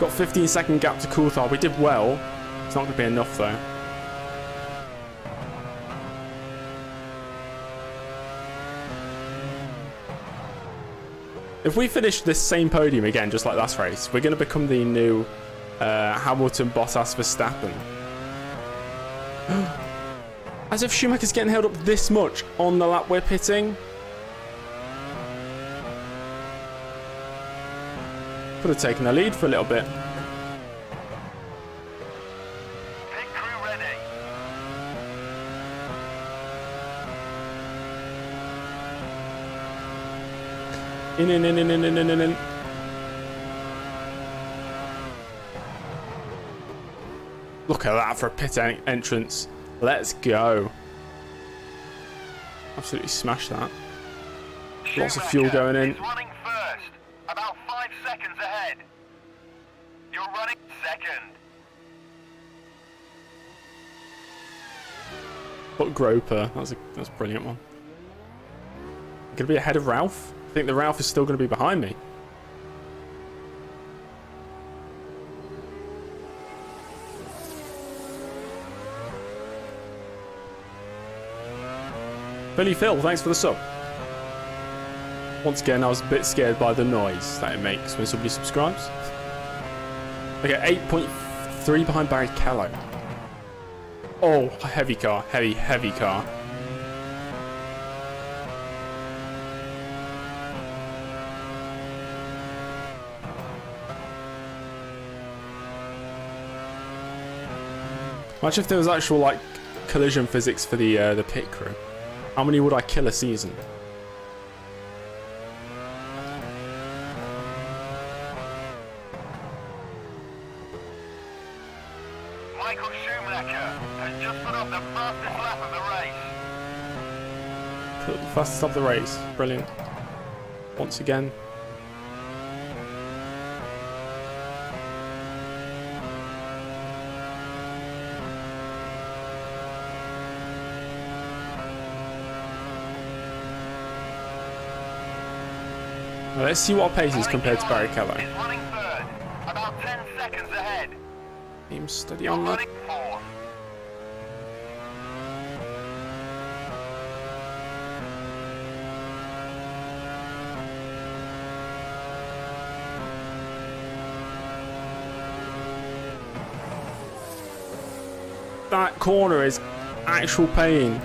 Got 15-second gap to Coulthard. We did well. It's not going to be enough though. If we finish this same podium again, just like last race, we're going to become the new Hamilton, Bottas, Verstappen. As if Schumacher's getting held up this much on the lap we're pitting. Could have taken the lead for a little bit. Pit crew ready. In. Look at that for a pit entrance. Let's go. Absolutely smashed that. Lots of fuel going in. Running first, about 5 seconds ahead. You're running second. But Groper, that's a brilliant one. Gonna be ahead of Ralph? I think the Ralph is still gonna be behind me. Billy Phil, thanks for the sub. Once again, I was a bit scared by the noise that it makes when somebody subscribes. Okay, 8.3 behind Barrichello. Oh, heavy car. Heavy car. Imagine if there was actual, like, collision physics for the pit crew. How many would I kill a season? Michael Schumacher has just put up the fastest lap of the race. Put the fastest of the race. Brilliant. Once again. Well, let's see what our pace is compared to Barrichello. Is running third, about 10 seconds ahead. Aim steady on that. Running fourth. That corner is actual pain.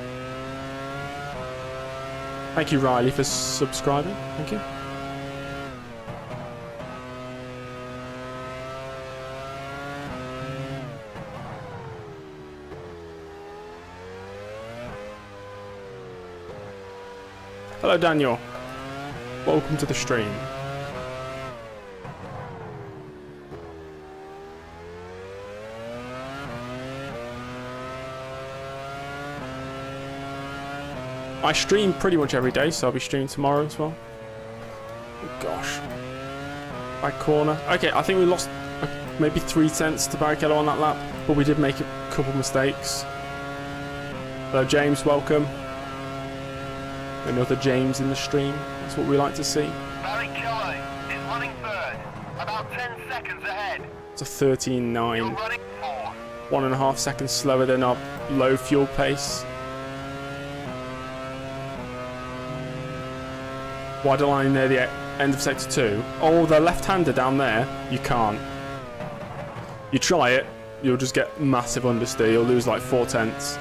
Thank you, Riley, for subscribing. Thank you. Hello, Daniel. Welcome to the stream. I stream pretty much every day, so I'll be streaming tomorrow as well. Oh, gosh. Back corner. Okay, I think we lost maybe 3/10 to Barrichello on that lap, but we did make a couple mistakes. Hello, James. Welcome. Another James in the stream. That's what we like to see. Barrichello is running third, about 10 seconds ahead. It's a 13.9. You're running fourth. 1.5 seconds slower than our low fuel pace. Wide line near the end of sector 2. Oh, the left-hander down there. You can't. You try it, you'll just get massive understeer. You'll lose like 4/10.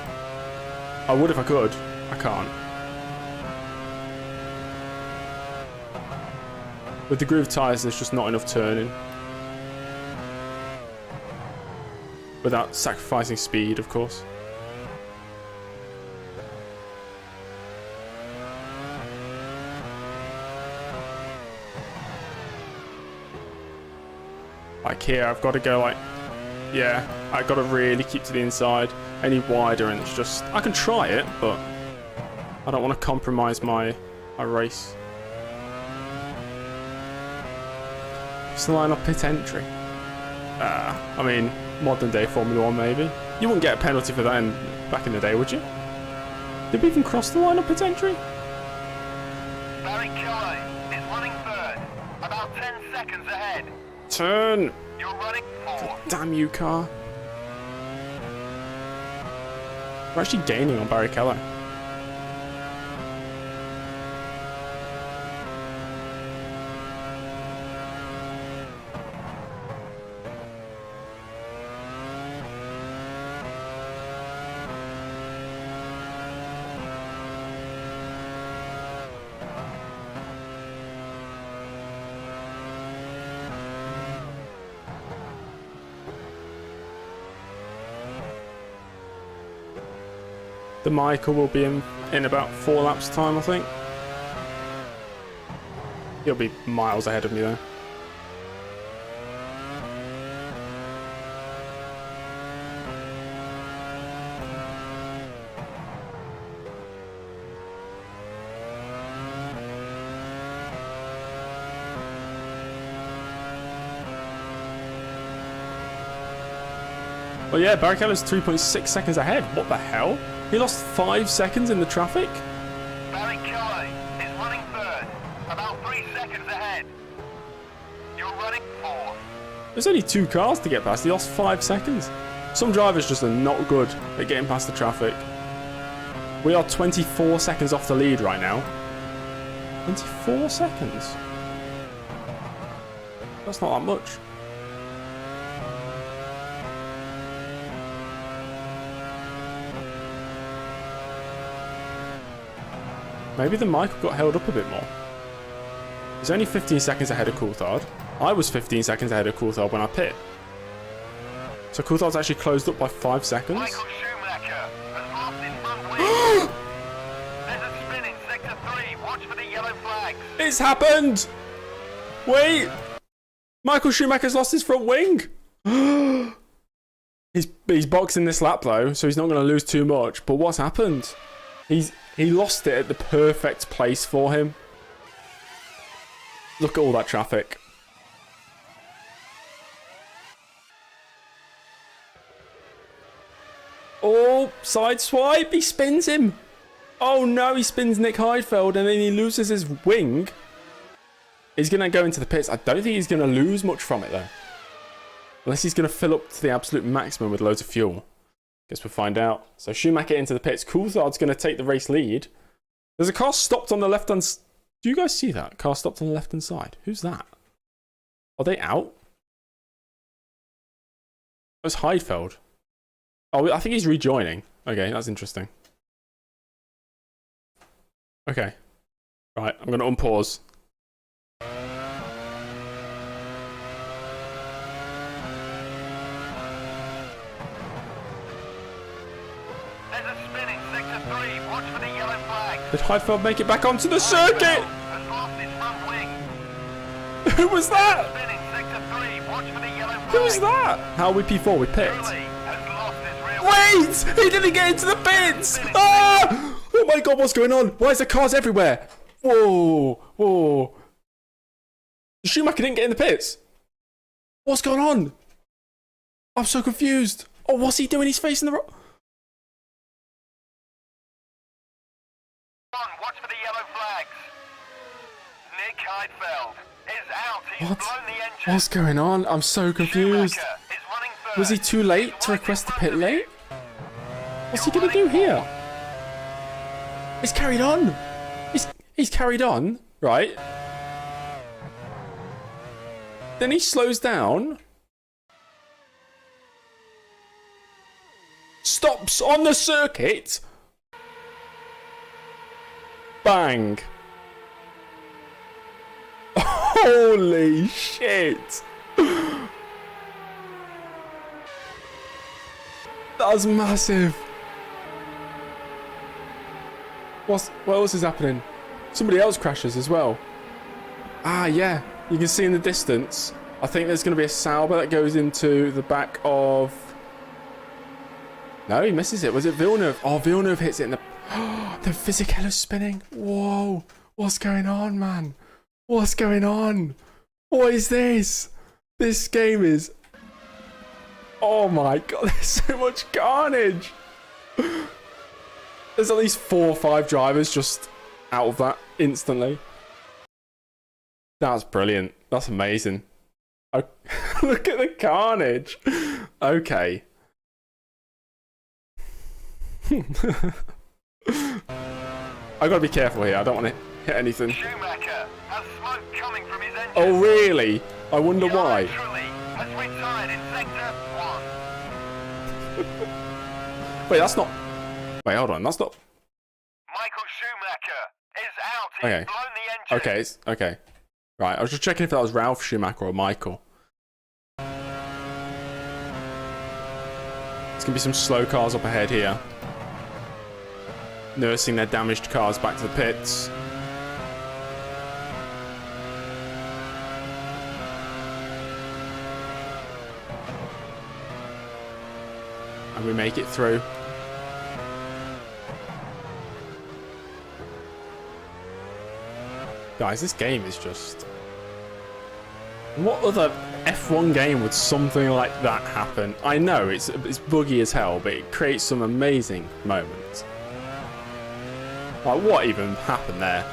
I would if I could. I can't. With the groove tyres, there's just not enough turning. Without sacrificing speed, of course. Like here, I've got to go like... Yeah, I've got to really keep to the inside. Any wider and it's just... I can try it, but... I don't want to compromise my race. Just the line up pit entry. I mean, modern day Formula 1 maybe. You wouldn't get a penalty for that back in the day, would you? Did we even cross the line up pit entry? Barrichello is running third, about 10 seconds ahead. Turn! You're running fourth. Damn you, car. We're actually gaining on Barrichello. The Michael will be in about 4 laps time, I think. He'll be miles ahead of me though. Well, yeah, Barrichello's 3.6 seconds ahead. What the hell? He lost 5 seconds in the traffic? Barrichello is running third, about 3 seconds ahead. You're running fourth. There's only 2 cars to get past. He lost 5 seconds. Some drivers just are not good at getting past the traffic. We are 24 seconds off the lead right now. 24 seconds? That's not that much. Maybe the Michael got held up a bit more. He's only 15 seconds ahead of Coulthard. I was 15 seconds ahead of Coulthard when I pit. So Coulthard's actually closed up by 5 seconds. Michael Schumacher has There's a spin in sector 3. Watch for the yellow flags. It's happened! Wait! Michael Schumacher's lost his front wing! he's boxing this lap though, so he's not going to lose too much. But what's happened? He lost it at the perfect place for him. Look at all that traffic. Oh, side swipe. He spins him. Oh no, he spins Nick Heidfeld and then he loses his wing. He's going to go into the pits. I don't think he's going to lose much from it though. Unless he's going to fill up to the absolute maximum with loads of fuel. Guess we'll find out. So Schumacher into the pits. Coulthard's going to take the race lead. There's a car stopped on the left hand. Do you guys see that? Car stopped on the left hand side. Who's that? Are they out? That's Heidfeld. Oh, I think he's rejoining. Okay, that's interesting. Okay. Right, I'm going to unpause. There's a spin in sector 3. Watch for the yellow flag. Did Heidfeld make it back onto the circuit? Has lost his front wing. Who was that? Spin in sector 3. Watch for the yellow flag. Who was that? How are we P4? We picked. Truly has lost his rear Wait! He didn't get into the pits! Ah! Oh my god, what's going on? Why is there cars everywhere? Whoa! Whoa! Schumacher didn't get in the pits. What's going on? I'm so confused. Oh, what's he doing? He's facing the road. Watch for the yellow flags. Nick Heidfeld is out. He's What? blown the engine. What's going on? I'm so confused. Schumacher is running first. Was he too late to request the pit late? What's he gonna do here? He's carried on. He's carried on, right? Then he slows down. Stops on the circuit. Bang. Holy shit. That's massive. What else is happening? Somebody else crashes as well. Ah, yeah. You can see in the distance. I think there's going to be a Sauber that goes into the back of... No, he misses it. Was it Villeneuve? Oh, Villeneuve hits it in the... the Fisichella's spinning. Whoa. What's going on, man? What's going on? What is this? This game is... Oh my god, there's so much carnage. There's at least 4 or 5 drivers just out of that instantly. That's brilliant. That's amazing. Oh, look at the carnage. Okay. I gotta be careful here. I don't want to hit anything. Schumacher has smoke coming from his engine. Oh really? I wonder why. Truly has retired in sector 1. Wait, that's not... Wait, hold on. That's not... Michael Schumacher is out. He's Okay. blown the engine. Okay, okay. Right, I was just checking if that was Ralph Schumacher or Michael. There's gonna be some slow cars up ahead here. Nursing their damaged cars back to the pits. And we make it through. Guys, this game is just... What other F1 game would something like that happen? I know, it's buggy as hell, but it creates some amazing moments. Like, what even happened there?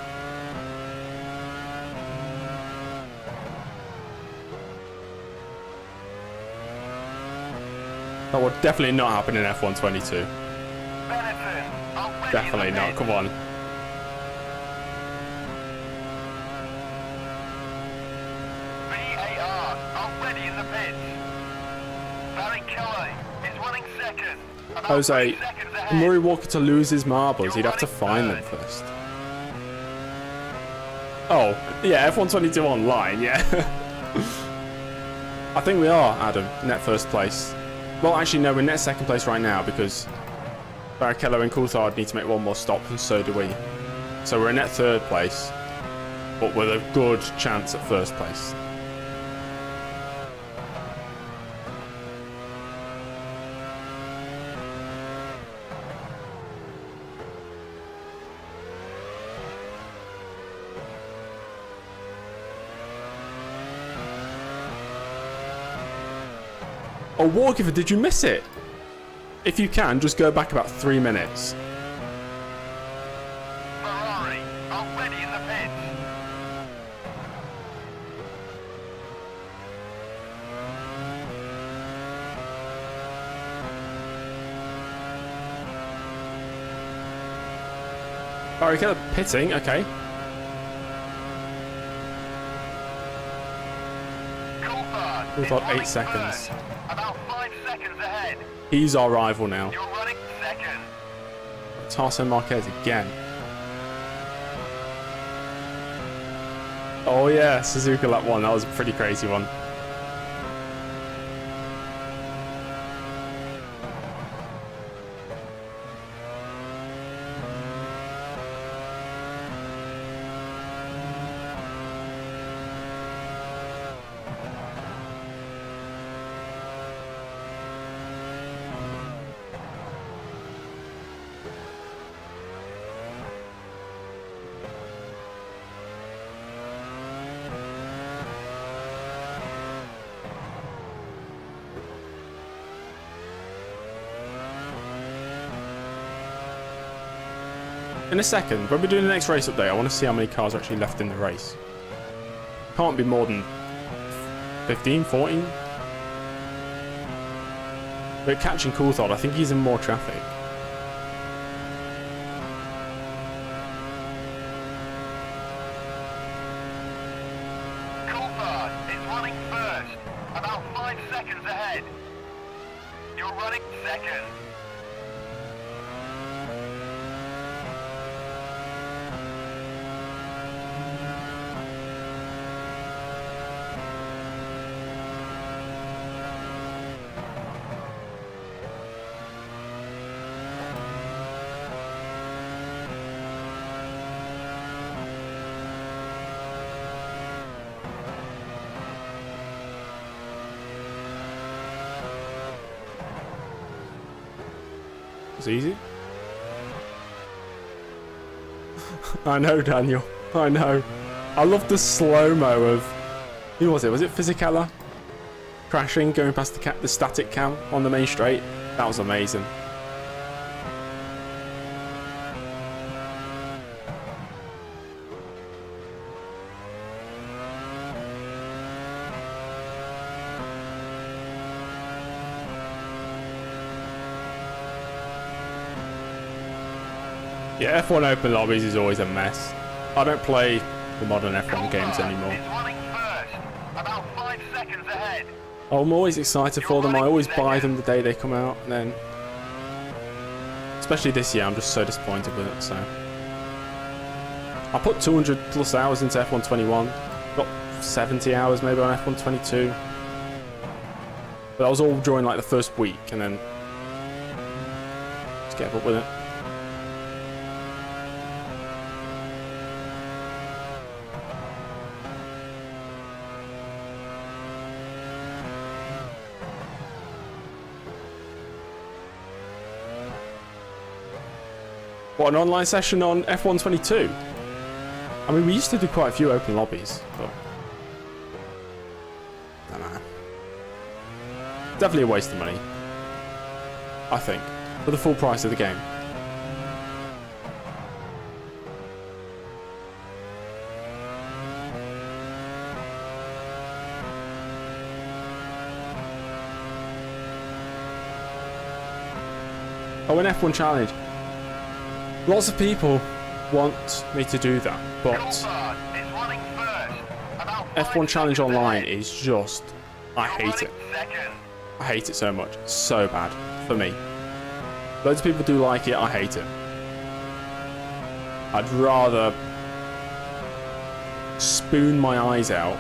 That would definitely not happen in F1 22. Definitely not, come on. Jose, Murray Walker to lose his marbles, he'd have to find them first. Oh, yeah, F1 22 online, yeah. I think we are, Adam, net first place. Well, actually, no, we're net second place right now because Barrichello and Coulthard need to make one more stop, and so do we. So we're in at 3rd place, but with a good chance at 1st place. Oh, Wargiver, did you miss it? If you can, just go back about 3 minutes. Ferrari, already in the pits. Barrichello pitting, okay. Coulthard 8 seconds. About 5 seconds ahead. He's our rival now. You're running 2nd. Tarso Marquez again. Oh yeah, Suzuka lap 1. That was a pretty crazy one. In a second, when we're doing the next race update, I want to see how many cars are actually left in the race. Can't be more than 15, 14. We're catching Coulthard. I think he's in more traffic. Coulthard is running 1st. About 5 seconds ahead. You're running 2nd. It's easy. I know, Daniel. I know. I love the slow-mo of... Who was it? Was it Fisichella? Crashing, going past the static cam on the main straight. That was amazing. Yeah, F1 open lobbies is always a mess. I don't play the modern F1 games anymore. Is running 1st. About 5 seconds ahead. I'm always excited for them. I always buy them the day they come out, and then... Especially this year, I'm just so disappointed with it, so... I put 200 plus hours into F1 21. Got 70 hours maybe on F1 22. But that was all during like the first week, and then... Just get up with it. What, an online session on F1 22? I mean, we used to do quite a few open lobbies, but... I don't know. Definitely a waste of money. I think. For the full price of the game. Oh, an F1 challenge. Lots of people want me to do that, but F1 Challenge Online is just... I hate it. I hate it so much. It's so bad for me. Loads of people do like it, I hate it. I'd rather spoon my eyes out,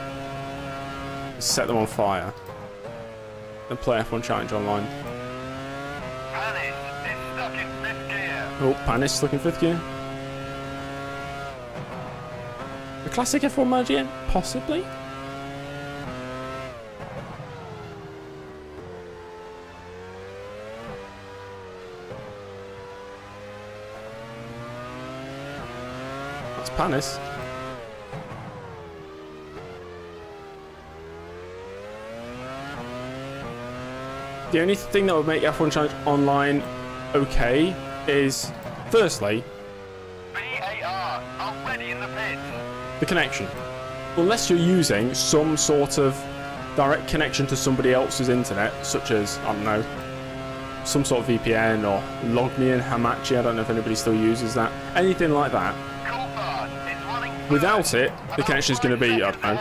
set them on fire, than play F1 Challenge Online. Panis is stuck in 5th Oh, Panis looking 5th gear. The classic F1 manager again? Possibly? That's Panis. The only thing that would make F1 Challenge Online okay is, firstly, VAR already in the pits. the connection. Unless you're using some sort of direct connection to somebody else's internet, such as, I don't know, some sort of VPN or Logme and Hamachi, I don't know if anybody still uses that. Anything like that. Without it, the connection is going to be, I don't know,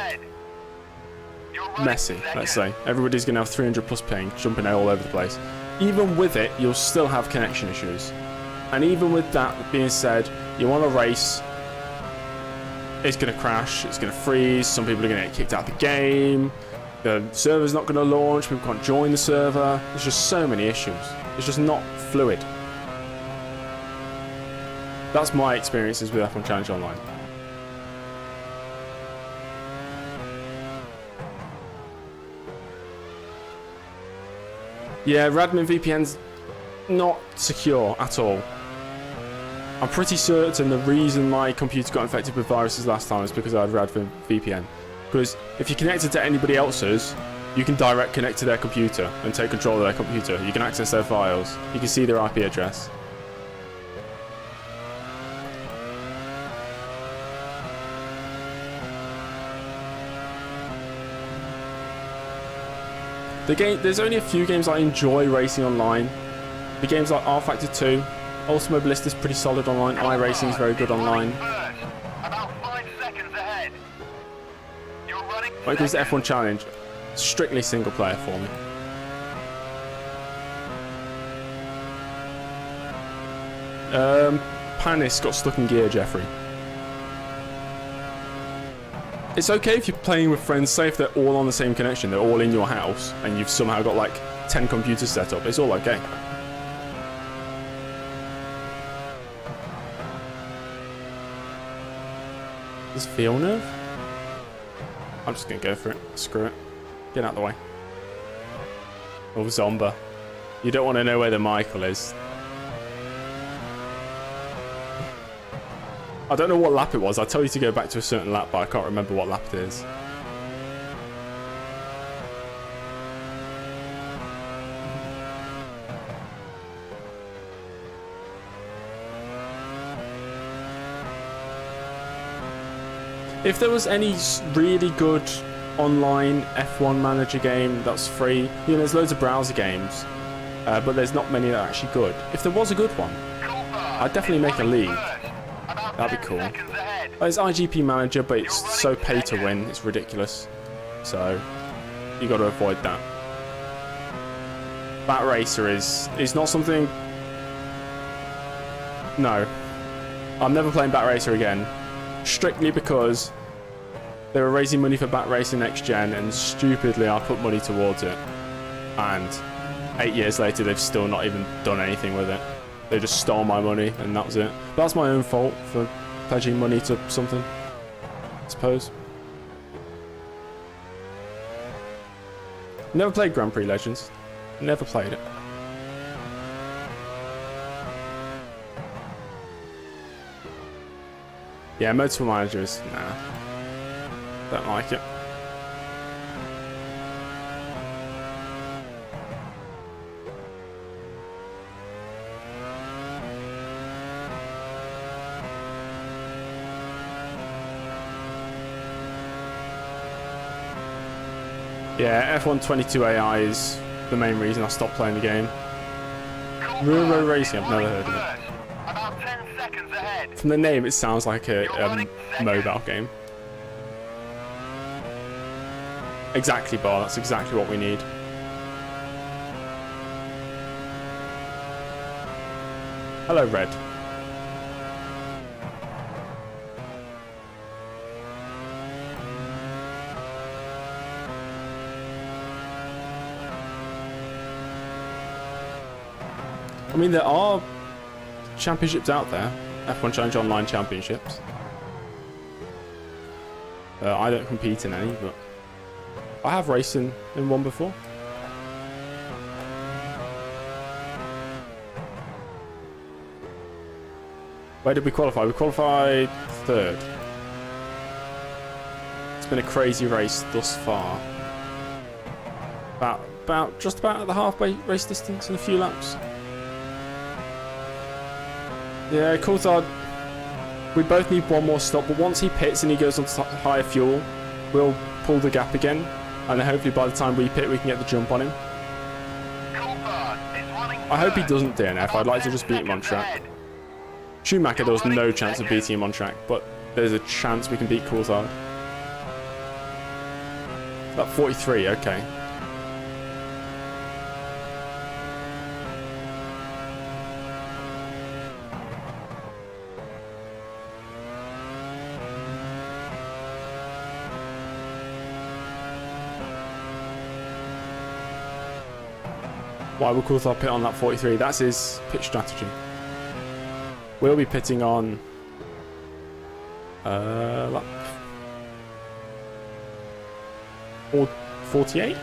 messy, let's say. Everybody's going to have 300 plus ping, jumping all over the place. Even with it, you'll still have connection issues. And even with that being said, you want to race, it's going to crash, it's going to freeze, some people are going to get kicked out of the game, the server's not going to launch, people can't join the server. There's just so many issues. It's just not fluid. That's my experiences with F1 Challenge Online. Yeah, Radmin VPN's not secure at all. I'm pretty certain the reason my computer got infected with viruses last time is because I had Radmin VPN. Because if you connect it to anybody else's, you can direct connect to their computer and take control of their computer. You can access their files. You can see their IP address. There's only a few games I enjoy racing online. The games like R Factor 2, Automobilista is pretty solid online. iRacing is very good online. When it comes to F1 Challenge, strictly single player for me. Panis got stuck in gear, Jeffrey. It's okay if you're playing with friends, say if they're all on the same connection, they're all in your house, and you've somehow got like 10 computers set up, it's all okay. Is Villeneuve? I'm just gonna go for it. Screw it. Get out of the way. Oh, Zsombor. You don't want to know where the Michael is. I don't know what lap it was. I tell you to go back to a certain lap, but I can't remember what lap it is. If there was any really good online F1 manager game that's free, you know, there's loads of browser games, but there's not many that are actually good. If there was a good one, I'd definitely make a league. That'd be cool. There's IGP Manager, but it's so pay to win, it's ridiculous. So, you got to avoid that. Bat Racer is not something... No. I'm never playing Bat Racer again. Strictly because they were raising money for Bat Racer Next Gen, and stupidly I put money towards it. And 8 years later, they've still not even done anything with it. They just stole my money, and that was it. But that's my own fault for pledging money to something, I suppose. Never played Grand Prix Legends. Never played it. Yeah, Motorsport Manager is... Nah. Don't like it. Yeah, F1 22 AI is the main reason I stopped playing the game. Ruro Racing, I've never heard of it. About 10 seconds ahead. From the name, it sounds like a mobile game. Exactly, Bar, that's exactly what we need. Hello, Red. I mean, there are championships out there. F1 Challenge Online Championships. I don't compete in any, but I have raced in one before. Where did we qualify? We qualified 3rd. It's been a crazy race thus far. Just about at the halfway race distance in a few laps. Yeah, Coulthard, we both need one more stop, but once he pits and he goes on to higher fuel, we'll pull the gap again, and then hopefully by the time we pit we can get the jump on him. I hope he doesn't DNF. I'd like to just beat him on track. Schumacher, there was no chance of beating him on track, but there's a chance we can beat Coulthard. About 43, okay. Why will Coulthard pit on that 43? That's his pit strategy. We'll be pitting on lap 48.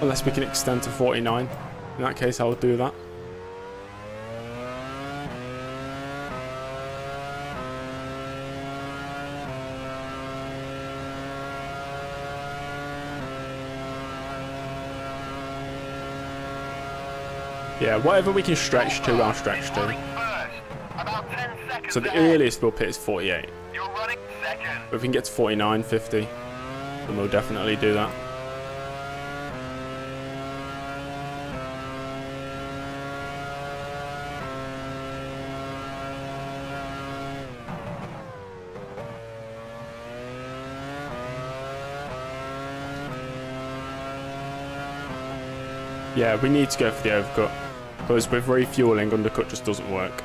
Unless we can extend to 49. In that case, I'll do that. Yeah, whatever we can stretch to, I'll stretch to. So the earliest we'll pit is 48. But if we can get to 49, 50, then we'll definitely do that. Yeah, we need to go for the overcut. Because with refueling, undercut just doesn't work.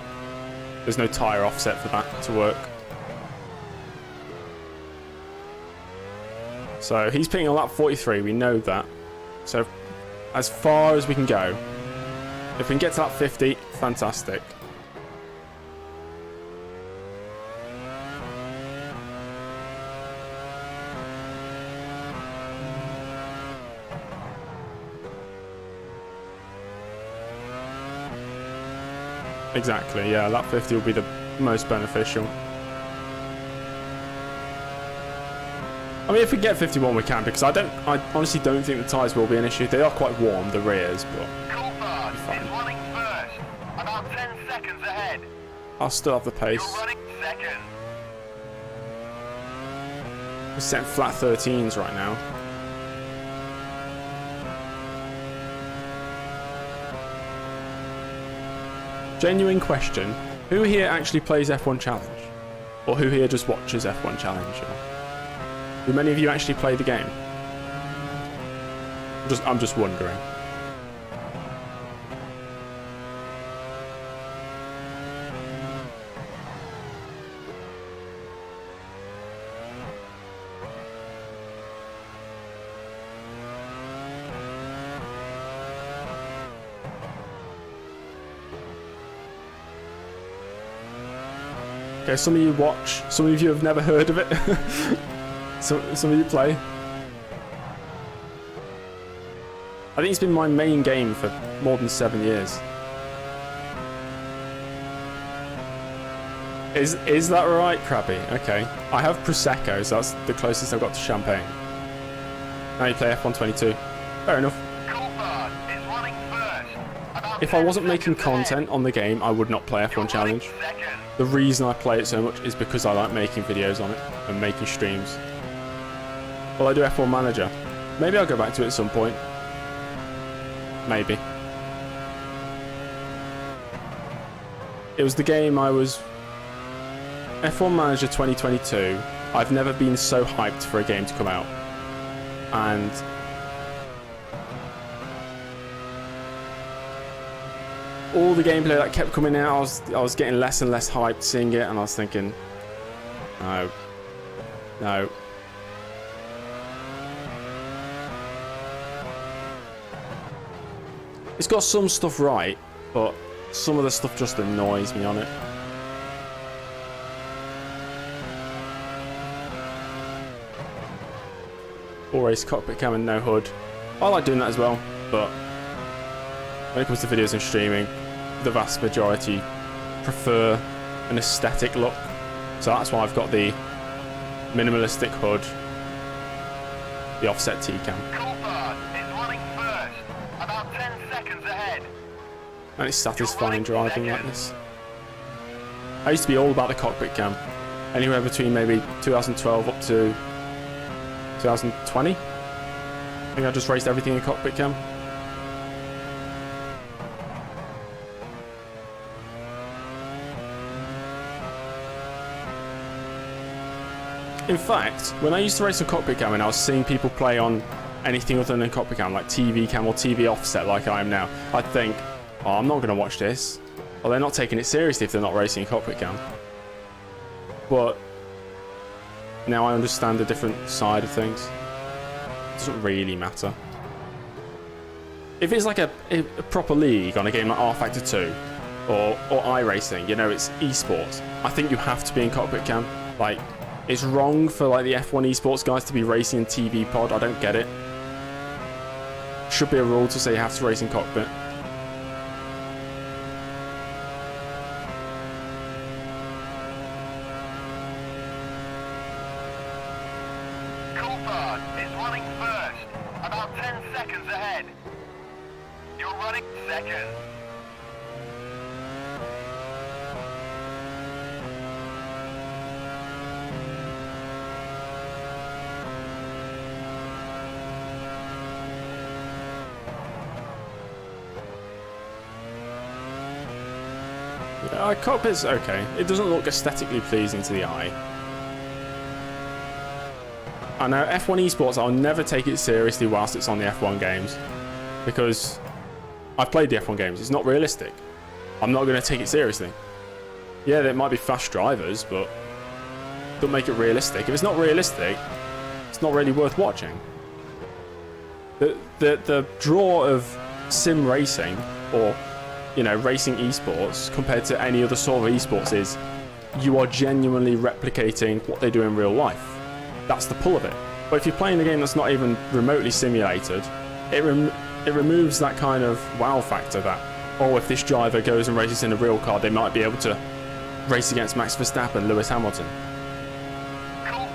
There's no tyre offset for that to work. So he's pitting on lap 43, we know that. So as far as we can go. If we can get to lap 50, fantastic. Exactly, yeah, lap 50 will be the most beneficial. I mean, if we get 51 we can, because I honestly don't think the tyres will be an issue. They are quite warm, the rears, but Coulthard is running first, about 10 seconds ahead. I'll still have the pace. You're running second. We're setting flat 13s right now. Genuine question, who here actually plays F1 Challenge? Or who here just watches F1 Challenge? Or do many of you actually play the game? I'm just wondering. Okay, some of you watch, some of you have never heard of it. Some of you play. I think it's been my main game for more than 7 years. Is that right, Krabby? Okay. I have Prosecco, so that's the closest I've got to champagne. Now you play F1 22. Fair enough. If I wasn't making content on the game, I would not play F1 Challenge. The reason I play it so much is because I like making videos on it and making streams. Well, I do F1 Manager. Maybe I'll go back to it at some point. Maybe. It was the game I was... F1 Manager 2022. I've never been so hyped for a game to come out. And... all the gameplay that kept coming out, I was getting less and less hyped seeing it, and I was thinking, no, No. It's got some stuff right, but some of the stuff just annoys me on it. Full race cockpit cam and no hood. I like doing that as well, but when it comes to videos and streaming, the vast majority prefer an aesthetic look. So that's why I've got the minimalistic hood, the offset T-cam. Coulthard is running first, about 10 seconds ahead. And it's satisfying driving like this. I used to be all about the cockpit cam. Anywhere between maybe 2012 up to 2020. I think I just raced everything in cockpit cam. In fact, when I used to race a cockpit cam and I was seeing people play on anything other than a cockpit cam, like TV cam or TV offset like I am now, I'd think, oh, I'm not going to watch this. Well, they're not taking it seriously if they're not racing a cockpit cam. But now I understand the different side of things. It doesn't really matter. If it's like a proper league on a game like R Factor 2 or iRacing, you know, it's esports, I think you have to be in cockpit cam. Like, it's wrong for like the F1 esports guys to be racing in TV pod. I don't get it. Should be a rule to say you have to race in cockpit. Coulthard is running first, about 10 seconds ahead. You're running second. Cockpit's okay. It doesn't look aesthetically pleasing to the eye. I know F1 esports, I'll never take it seriously whilst it's on the F1 games, because I've played the F1 games. It's not realistic. I'm not going to take it seriously. Yeah, there might be fast drivers, but don't make it realistic. If it's not realistic, it's not really worth watching. The draw of sim racing, or you know, racing esports compared to any other sort of esports is you are genuinely replicating what they do in real life. That's the pull of it. But if you're playing a game that's not even remotely simulated, it removes that kind of wow factor that, oh, if this driver goes and races in a real car, they might be able to race against Max Verstappen, Lewis Hamilton.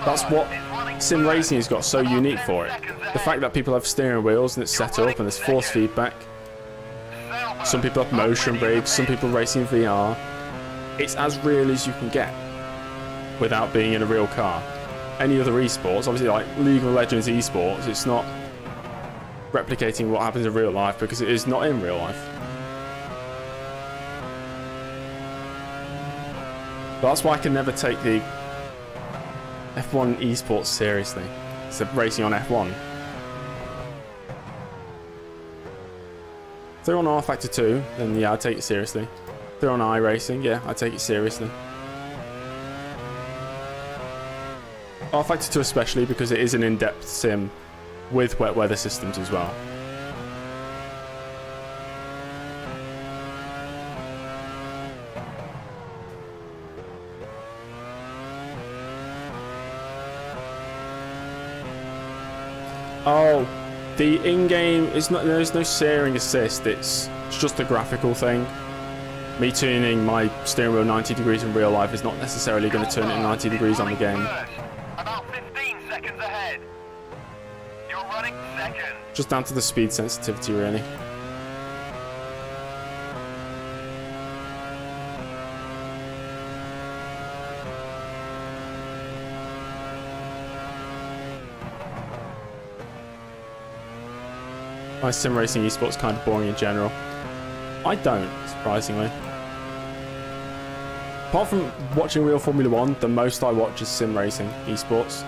That's what sim racing has got so unique for it. The fact that people have steering wheels and it's set up and there's force feedback. Some people have motion rigs, some people racing VR. It's as real as you can get without being in a real car. Any other esports, obviously like League of Legends esports, it's not replicating what happens in real life because it is not in real life. But that's why I can never take the F1 esports seriously. It's racing on F1. If they're on R Factor 2, then yeah, I'd take it seriously. If they're on iRacing, yeah, I'd take it seriously. R Factor 2 especially because it is an in-depth sim with wet weather systems as well. Oh, the in-game is not. There's no steering assist. It's just a graphical thing. Me tuning my steering wheel 90 degrees in real life is not necessarily going to turn it 90 degrees on the game. About 15 seconds ahead. You're running second. Just down to the speed sensitivity, really. My sim racing esports kind of boring in general. I don't, surprisingly. Apart from watching real Formula 1, the most I watch is sim racing esports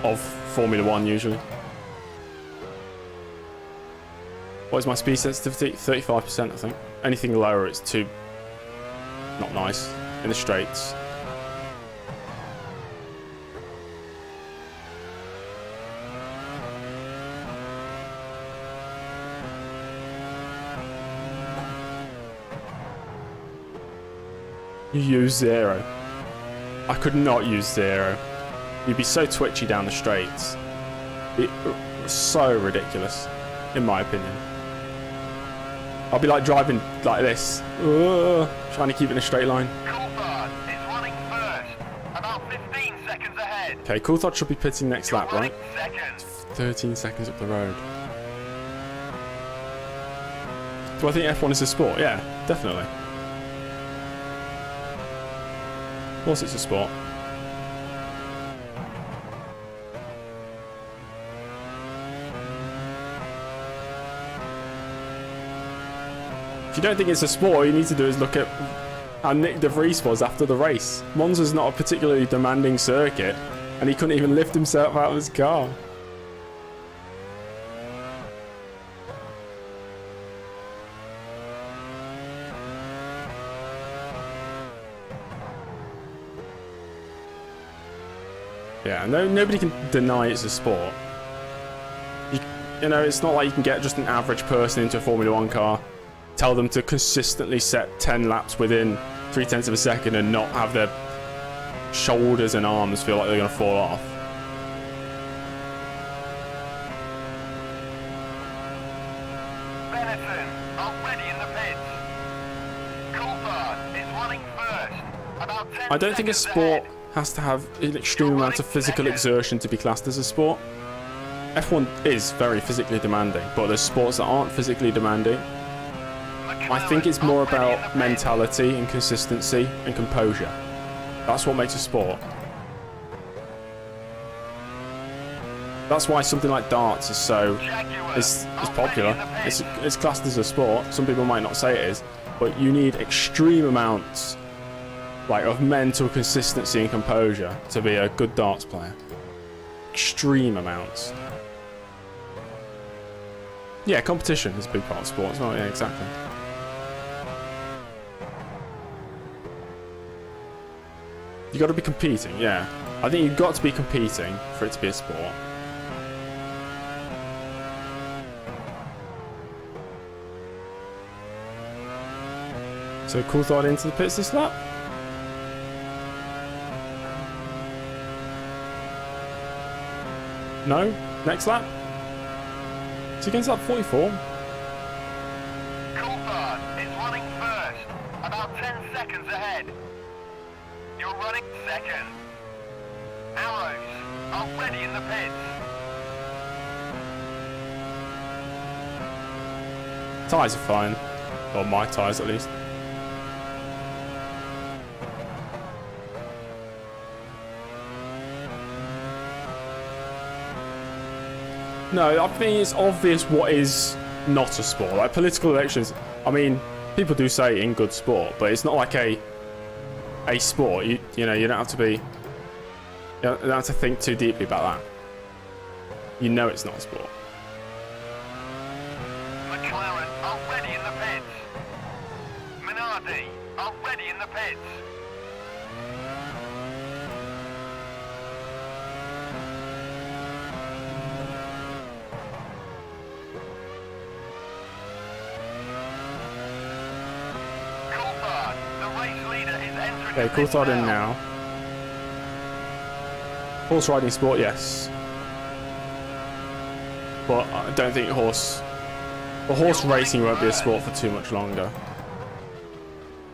of Formula 1 usually. What is my speed sensitivity? 35%, I think. Anything lower, it's too not nice in the straights. You use 0. I could not use 0. You'd be so twitchy down the straights. It was so ridiculous, in my opinion. I'll be like driving like this, trying to keep it in a straight line. Coulthard is running first, about 15 seconds ahead. Okay, Coulthard should be pitting next lap, right? Second. 13 seconds up the road. Do I think F1 is a sport? Yeah, definitely. Of course it's a sport. If you don't think it's a sport, all you need to do is look at how Nick De Vries was after the race. Monza's not a particularly demanding circuit, and he couldn't even lift himself out of his car. Yeah, no, nobody can deny it's a sport. You know, it's not like you can get just an average person into a Formula 1 car, tell them to consistently set 10 laps within 0.3 of a second and not have their shoulders and arms feel like they're going to fall off. Benetton already in the pits. Coulthard is running first, about 10 I don't think a seconds sport ahead. has to have an extreme amount of physical exertion to be classed as a sport. F1 is very physically demanding, but there's sports that aren't physically demanding. I think it's more about mentality and consistency and composure. That's what makes a sport. That's why something like darts is so is popular. It's classed as a sport. Some people might not say it is, but you need extreme amounts of mental consistency and composure to be a good darts player. Extreme amounts. Yeah, competition is a big part of sports. Oh, yeah, exactly. You got to be competing, yeah. I think you've got to be competing for it to be a sport. So Coulthard into the pits this lap. No? Next lap? Is he going to lap 44? Coulthard is running first, about 10 seconds ahead. You're running second. Arrows already in the pits. Tyres are fine. Or my tyres at least. No, I think it's obvious what is not a sport. Like political elections, I mean, people do say in good sport, but it's not like a sport. You know, you don't have to be, you don't have to think too deeply about that. You know it's not a sport. McLaren already in the pits. Minardi already in the pits. Coulthard, the race leader, is entering Okay, the pits Coulthard in now. now. Horse riding sport, yes. But I don't think horse racing won't be a sport for too much longer.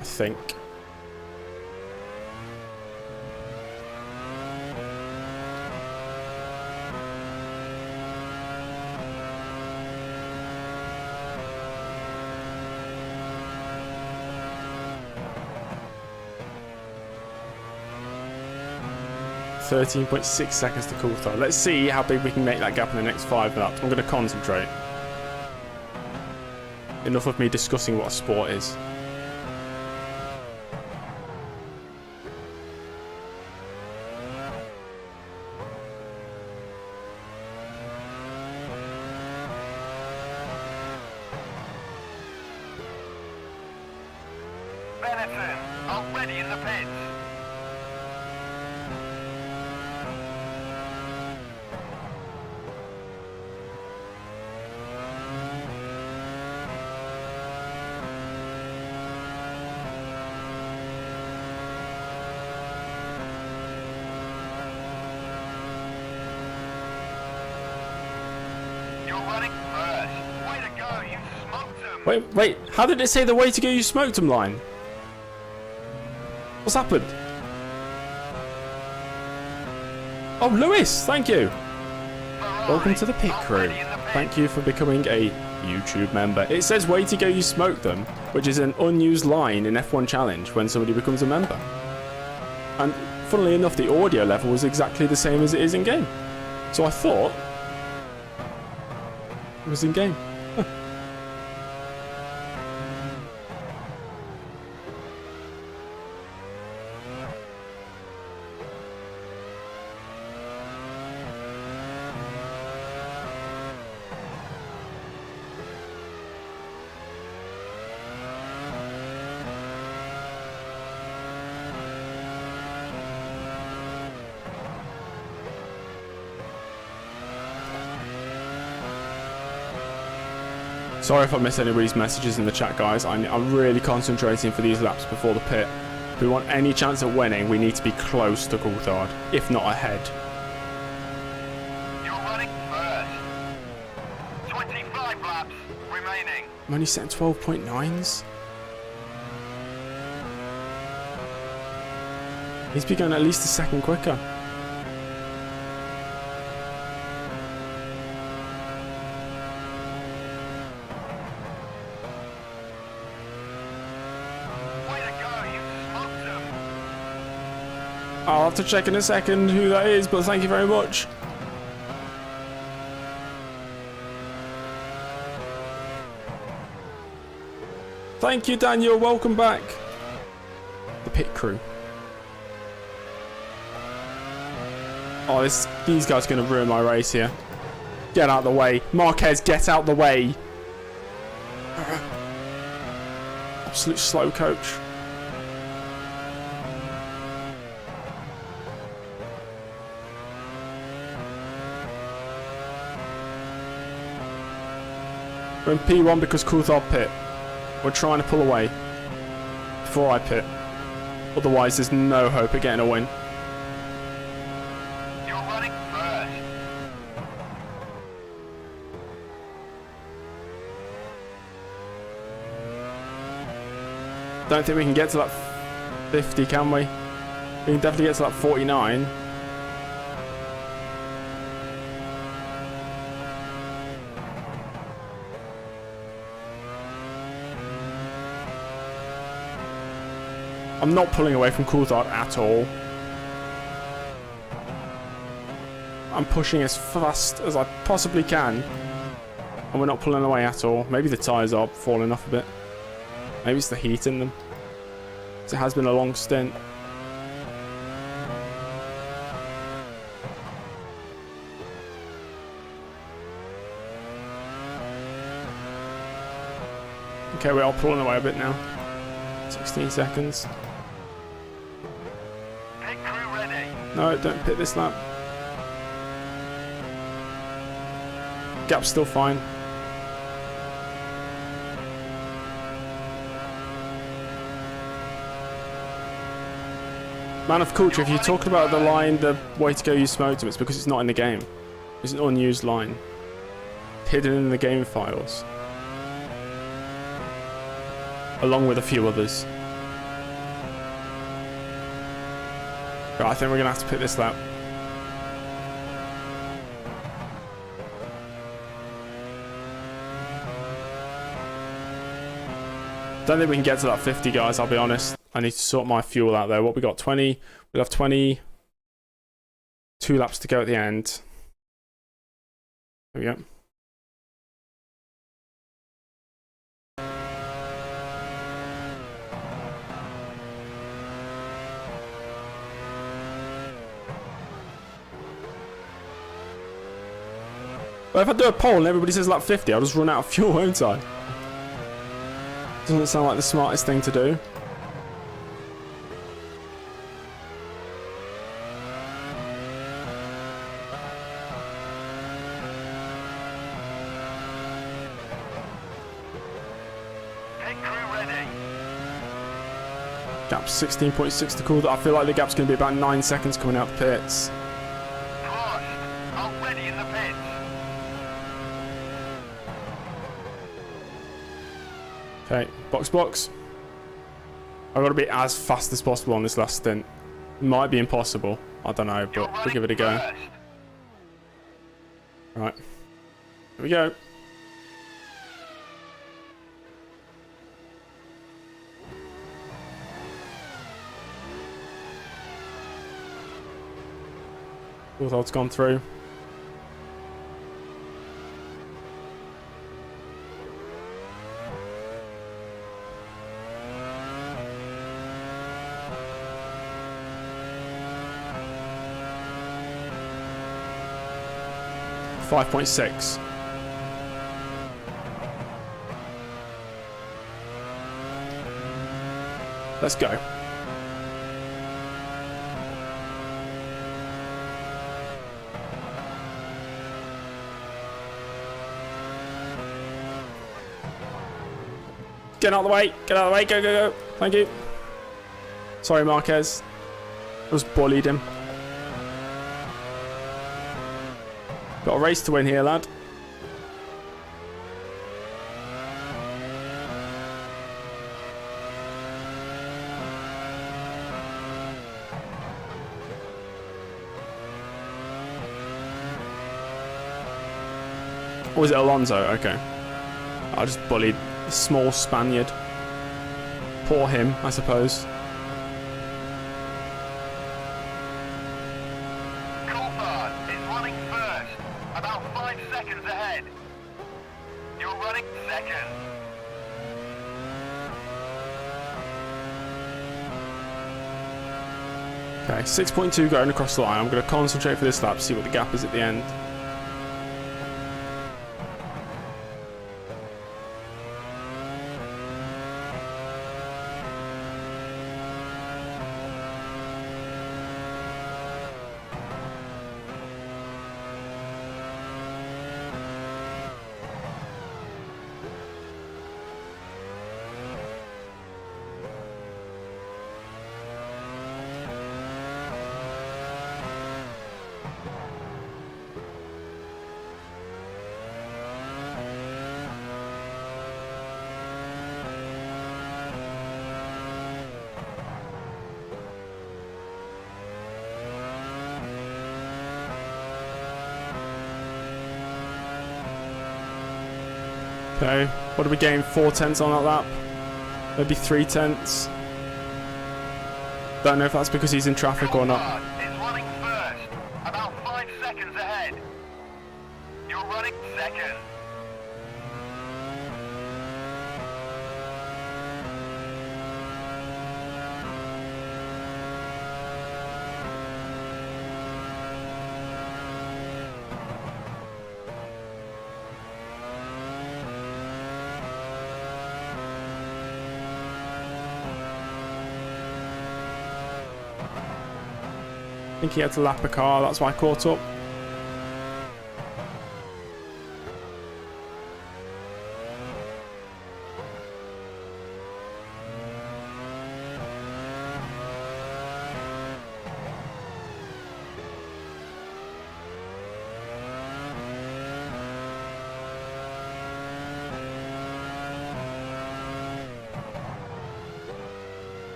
I think. .6 seconds to Coulthard. Let's see how big we can make that gap in the next 5 laps. I'm going to concentrate. Enough of me discussing what a sport is. Benetton already in the pits. running first. Way to go, you smoked him. Wait, how did it say the way to go you smoked him line? What's happened? Oh, Lewis, thank you. Welcome to the pit crew. Thank you for becoming a YouTube member. It says way to go you smoked them, which is an unused line in F1 Challenge when somebody becomes a member. And funnily enough, the audio level was exactly the same as it is in game. So I thought it was in game. Sorry if I miss anybody's messages in the chat, guys. I'm really concentrating for these laps before the pit. If we want any chance at winning, we need to be close to Coulthard, if not ahead. You're running first. 25 laps remaining. I'm only setting 12.9s. He's be going at least a second quicker. I'll have to check in a second who that is, but thank you very much. Thank you, Daniel. Welcome back. The pit crew. Oh, these guys are going to ruin my race here. Get out of the way. Marquez, get out the way. Absolute slow coach. We're in P1 because Coulthard pit. We're trying to pull away before I pit. Otherwise, there's no hope of getting a win. You're running first. Don't think we can get to that 50, can we? We can definitely get to that 49. I'm not pulling away from Coulthard at all. I'm pushing as fast as I possibly can. And we're not pulling away at all. Maybe the tyres are falling off a bit. Maybe it's the heat in them. It has been a long stint. Okay, we are pulling away a bit now. 16 seconds. Pit crew ready. No, don't pit this lap. Gap's still fine. Man of culture, if you're talking about the line, the way to go you smoked him, it's because it's not in the game. It's an unused line. Hidden in the game files. Along with a few others. Right, I think we're going to have to pit this lap. Don't think we can get to that 50, guys, I'll be honest. I need to sort my fuel out there. What we got? 20. We'll have 22 laps to go at the end. There we go. But if I do a poll and everybody says lap 50, I'll just run out of fuel, won't I? Doesn't sound like the smartest thing to do. Pit crew ready. Gap's 16.6 to cool. I feel like the gap's going to be about 9 seconds coming out the pits. Crossed. Already in the pits. Okay, box. I've got to be as fast as possible on this last stint. Might be impossible. I don't know, but we'll give it a go. Right. Here we go. Coulthard's gone through. .6. Let's go. Get out of the way. Get out of the way. Go. Thank you. Sorry, Marquez. I just bullied him. Got a race to win here, lad. Or was it Alonso? Okay. I just bullied the small Spaniard. Poor him, I suppose. Okay, 6.2 going across the line. I'm going to concentrate for this lap, see what the gap is at the end. Okay, what are we getting? 4/10 on that lap? Maybe 3/10. Don't know if that's because he's in traffic or not. Is running first, about 5 seconds ahead. You're running second. I think he had to lap a car, that's why I caught up.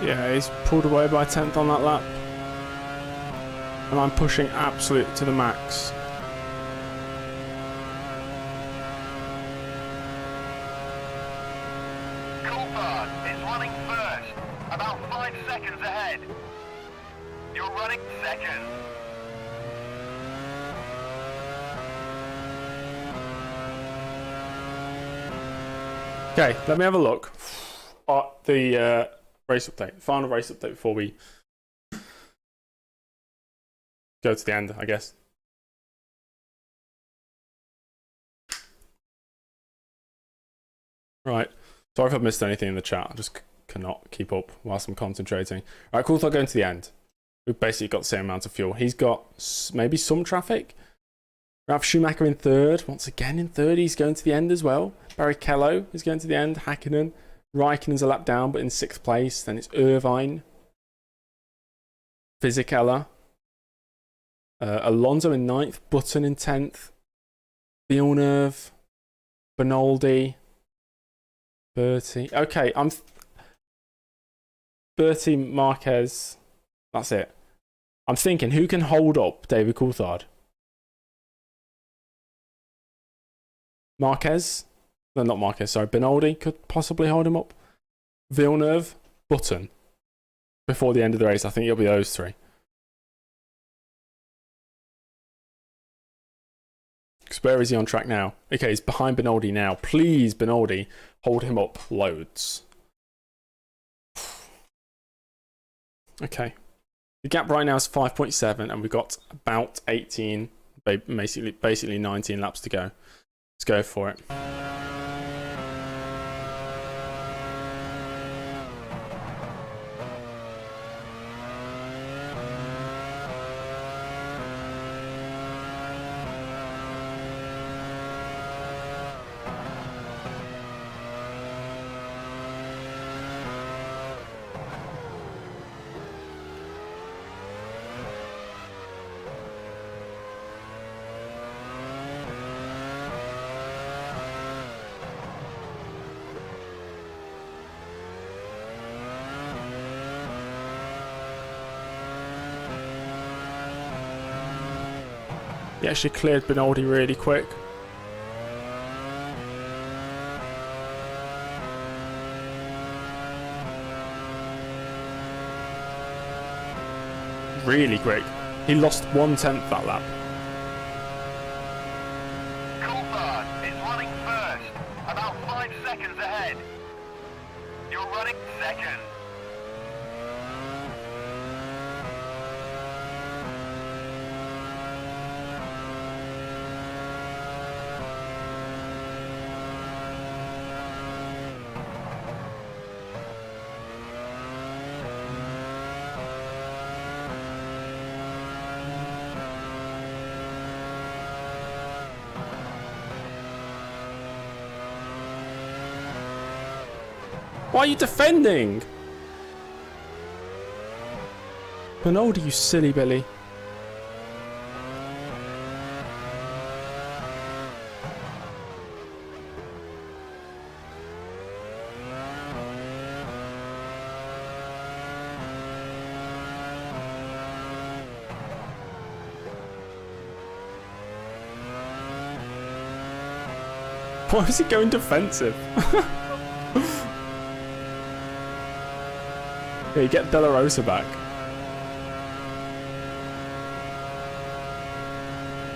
Yeah, he's pulled away by 10th on that lap. And I'm pushing absolute to the max. Coulthard is running first, about 5 seconds ahead. You're running second. Okay, let me have a look at the race update, final race update before we go to the end, I guess. Right, sorry if I've missed anything in the chat. I just cannot keep up whilst I'm concentrating. Right, Coulthard going to the end. We've basically got the same amount of fuel. He's got maybe some traffic. We have Schumacher in third. Once again in third, he's going to the end as well. Barrichello is going to the end. Hakkinen. Raikkonen's a lap down, but in 6th place. Then it's Irvine. Fisichella. Alonso in 9th. Button in 10th. Villeneuve. Benoldi. Bertie. Okay, I'm... Bertie, Marquez. That's it. I'm thinking, who can hold up David Coulthard? Marquez? No, not Marquez, sorry. Benoldi could possibly hold him up. Villeneuve, Button. Before the end of the race, I think it'll be those three. Because where is he on track now? Okay, he's behind Benoldi now. Please, Benoldi, hold him up loads. Okay. The gap right now is 5.7, and we've got about 18, basically 19 laps to go. Let's go for it. He actually cleared Benoldi really quick. Really quick. He lost 1/10 that lap. Coulthard is running first, about 5 seconds ahead. You're running second. Why are you defending? Benoldi, you silly Billy. Why is he going defensive? Yeah, you get Della Rosa back.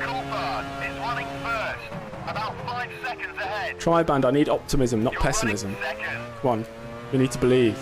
Coulthard is running first, about 5 seconds ahead. Triband, I need optimism, not pessimism. Second. Come on, we need to believe.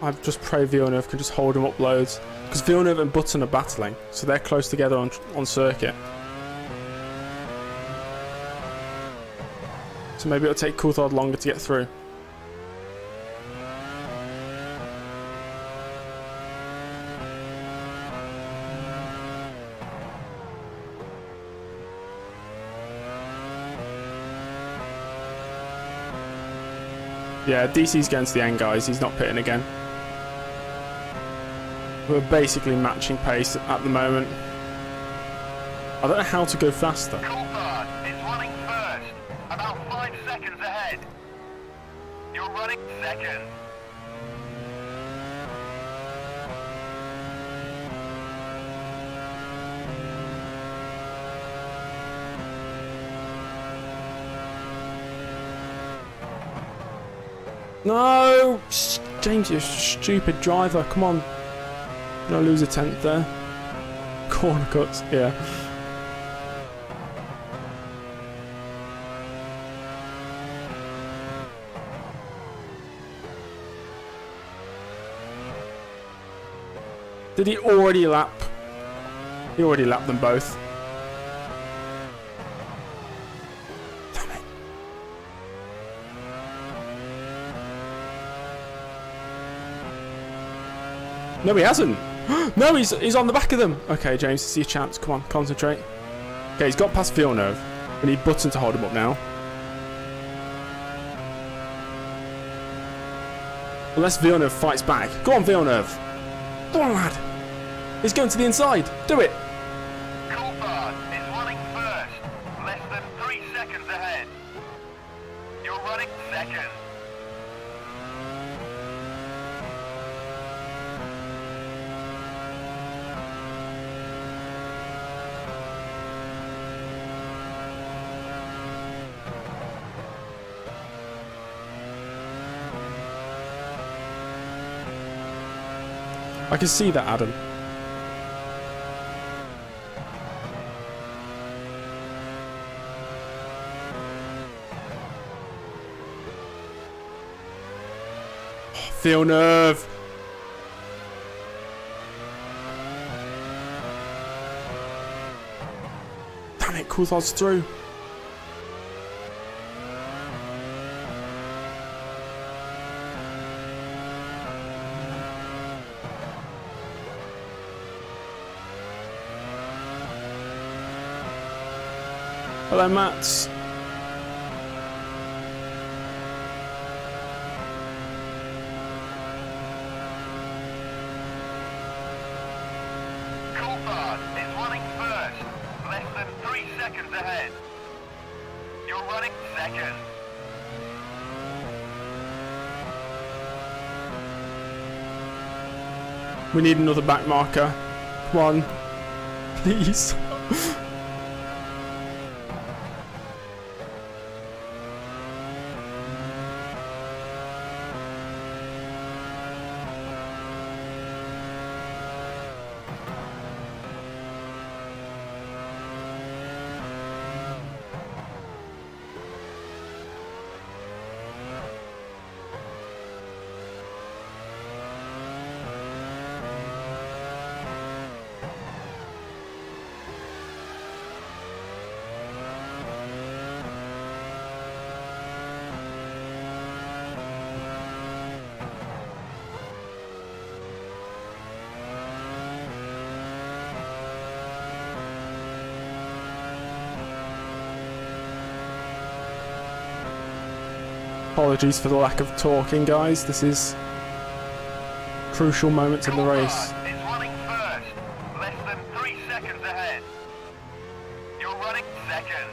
I just pray Villeneuve can just hold him up loads. Because Villeneuve and Button are battling, so they're close together on circuit. So maybe it'll take Coulthard longer to get through. Yeah, DC's going to the end, guys. He's not pitting again. We're basically matching pace at the moment. I don't know how to go faster. Coulthard is running first, about 5 seconds ahead. You're running second. No! James, you stupid driver. Come on. Gonna lose a 10th there. Corner cuts, yeah. Did he already lap? He already lapped them both. Damn it. No, he hasn't. No, he's on the back of them. Okay, James, this is your chance. Come on, concentrate. Okay, he's got past Villeneuve. We need Button to hold him up now. Unless Villeneuve fights back. Go on, Villeneuve. Go on, lad. He's going to the inside. Do it. Coulthard is running first, less than 3 seconds ahead. You're running second. I can see that, Adam. Villeneuve. Damn it, Coulthard's through. Hello, Mats. Coulthard is running first, less than 3 seconds ahead. You're running second. We need another back marker. Come on. Please. Apologies for the lack of talking, guys. This is crucial moments in the race. Coulthard is running first, less than 3 seconds ahead. You're running second.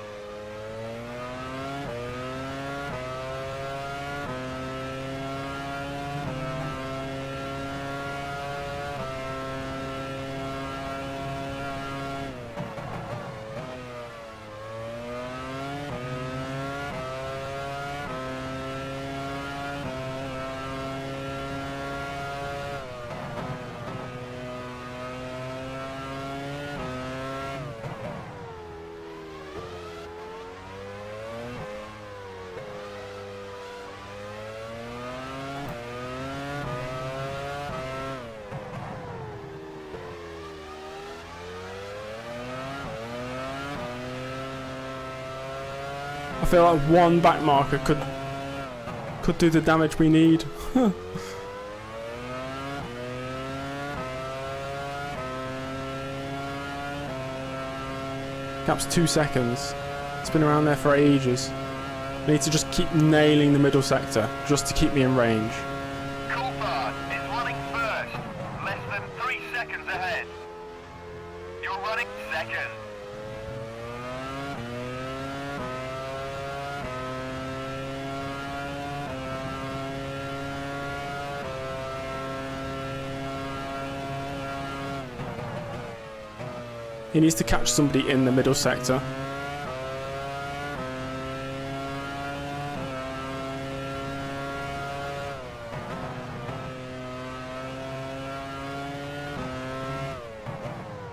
I feel like one back marker could do the damage we need. Gap's 2 seconds. It's been around there for ages. I need to just keep nailing the middle sector, just to keep me in range. Coulthard is running first, less than 3 seconds ahead. You're running second. He needs to catch somebody in the middle sector.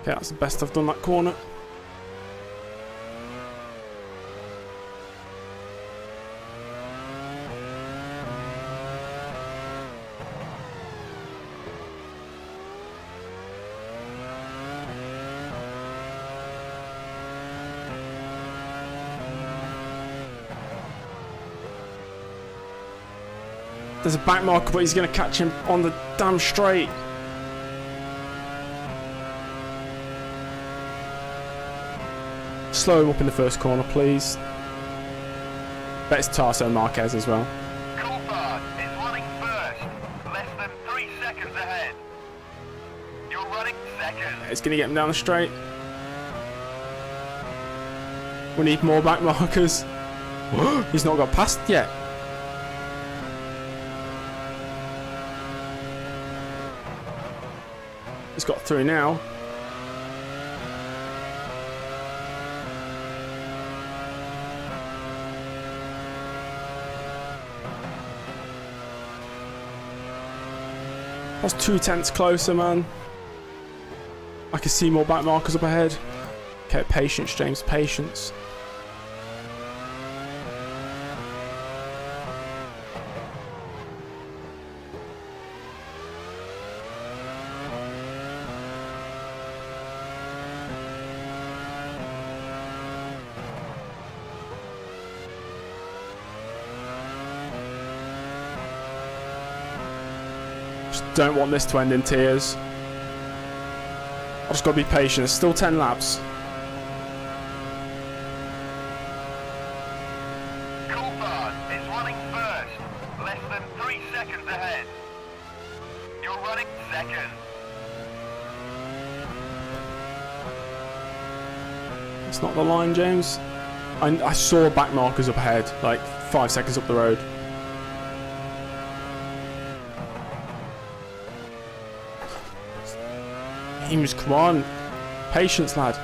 Okay, that's the best I've done that corner. There's a back marker, but he's going to catch him on the damn straight. Slow him up in the first corner, please. Bet it's Tarso Marquez as well. Coulthard is running first, less than 3 seconds ahead. You're running second. It's going to get him down the straight. We need more back markers. He's not got past yet. He's got through now. That's 2/10 closer, man. I can see more back markers up ahead. Okay, patience, James, patience. Don't want this to end in tears. I've just got to be patient. There's still 10 laps. Coulthard is running first, less than 3 seconds ahead. You're running second. It's not the line, James. I saw back markers up ahead, like 5 seconds up the road. James, come on. Patience, lad.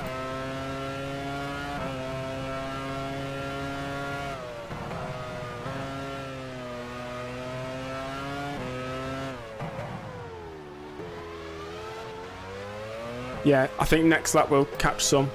Yeah, I think next lap we'll catch some.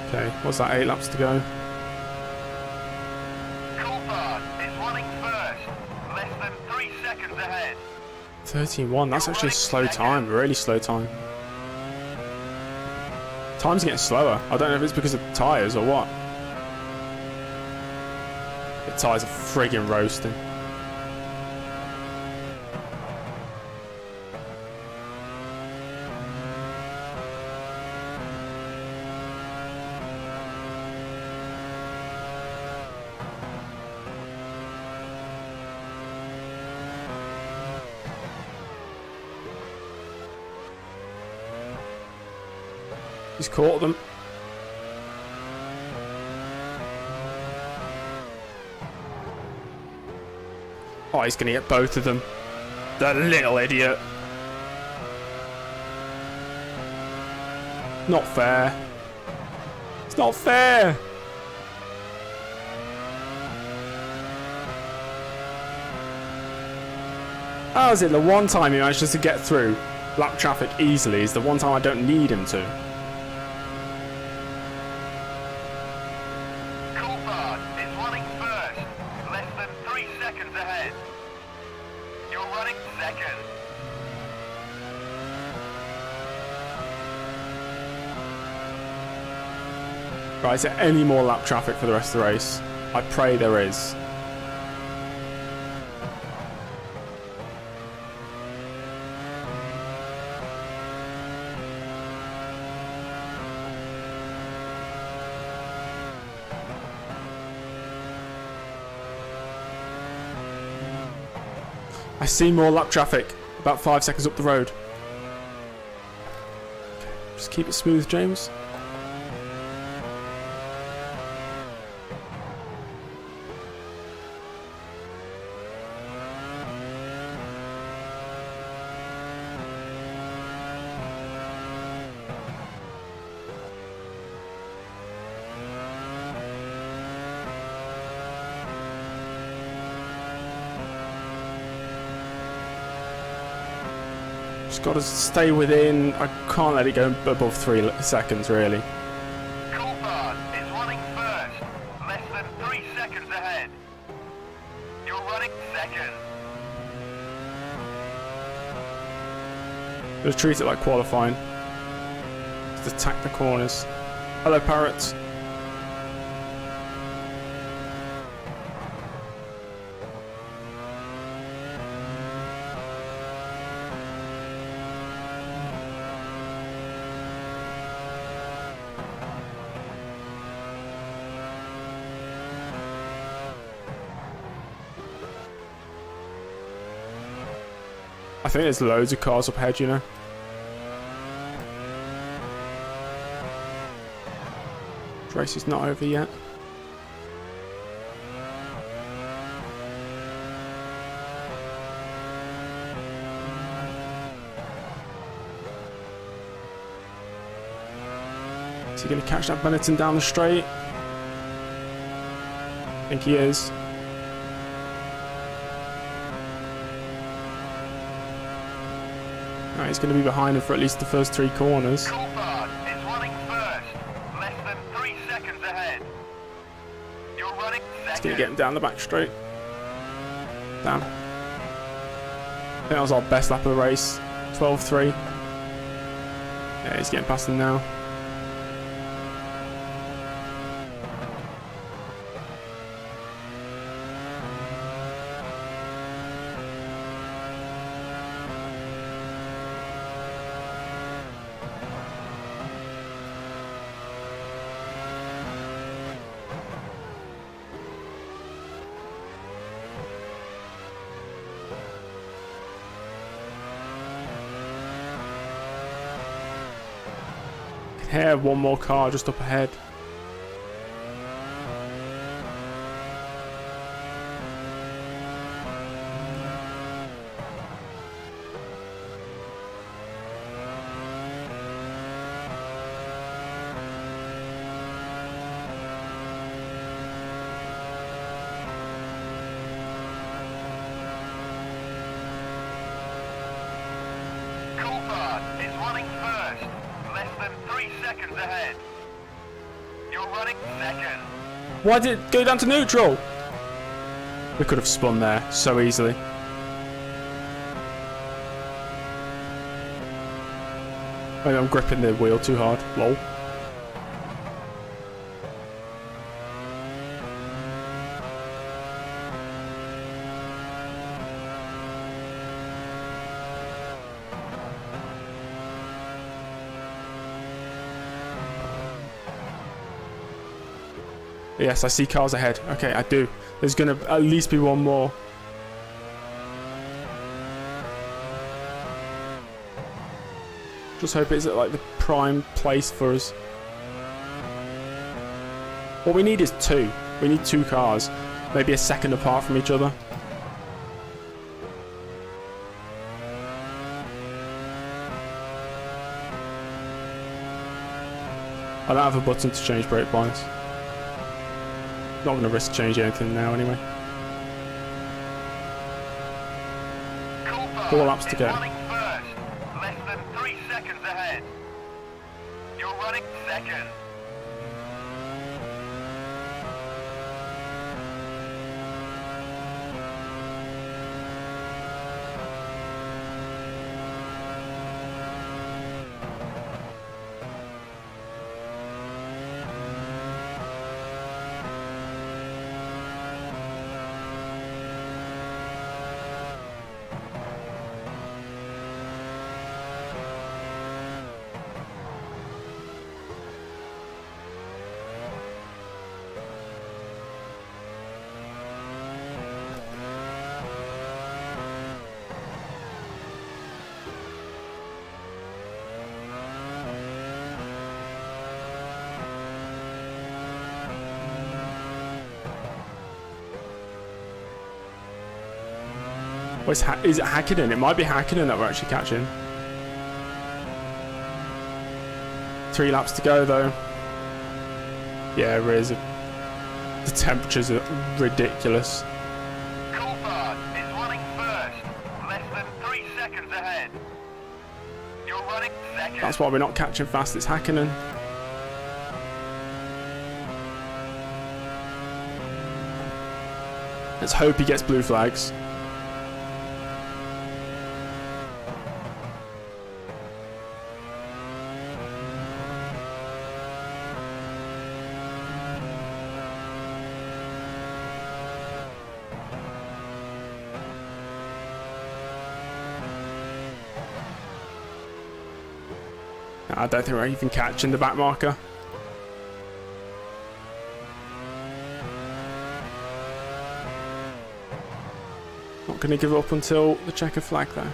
Okay, what's that, 8 laps to go? Coulthard is running first, less than 3 seconds ahead. 13.1, that's actually a slow time, really slow time. Time's getting slower. I don't know if it's because of the tyres or what. The tyres are friggin' roasting. He's caught them. Oh, he's going to get both of them. The little idiot. Not fair. It's not fair. How is it the one time he manages to get through lap traffic easily is the one time I don't need him to? Coulthard is running first, less than 3 seconds ahead. You're running second. Right, is there any more lap traffic for the rest of the race? I pray there is. I see more lap traffic, about 5 seconds up the road. Just keep it smooth, James. Just got to stay within. I can't let it go above 3 seconds, really. Coulthard is running first, less than 3 seconds ahead. You're running second. Just treat it like qualifying. Just attack the corners. Hello, parrots. I think there's loads of cars up ahead, you know. This race is not over yet. Is he going to catch that Benetton down the straight? I think he is. No, he's going to be behind him for at least the first 3 corners. Coulthard is running first, less than 3 seconds ahead. You're running second. He's going to get him down the back straight. Damn. I think that was our best lap of the race. 12.3. Yeah, he's getting past him now. Here, one more car just up ahead. Coulthard is running first, less than 3 seconds ahead. You're running second. Why did it go down to neutral? We could have spun there so easily. Maybe I'm gripping the wheel too hard. Lol. Yes, I see cars ahead. Okay, I do. There's going to at least be one more. Just hope it's at like the prime place for us. What we need is 2. We need 2 cars. Maybe a second apart from each other. I don't have a button to change brake lines. Not going to risk changing anything now anyway. 4 laps to go. Running first, less than 3 seconds ahead. You're running second. Well, is it Hakkinen? It might be Hakkinen that we're actually catching. 3 laps to go though. Yeah, it is. The temperatures are ridiculous. Coulthard is running first, less than 3 seconds ahead. You're running second. That's why we're not catching fast. It's Hakkinen. Let's hope he gets blue flags. I don't think we're even catching the back marker. Not going to give up until the checker flag there.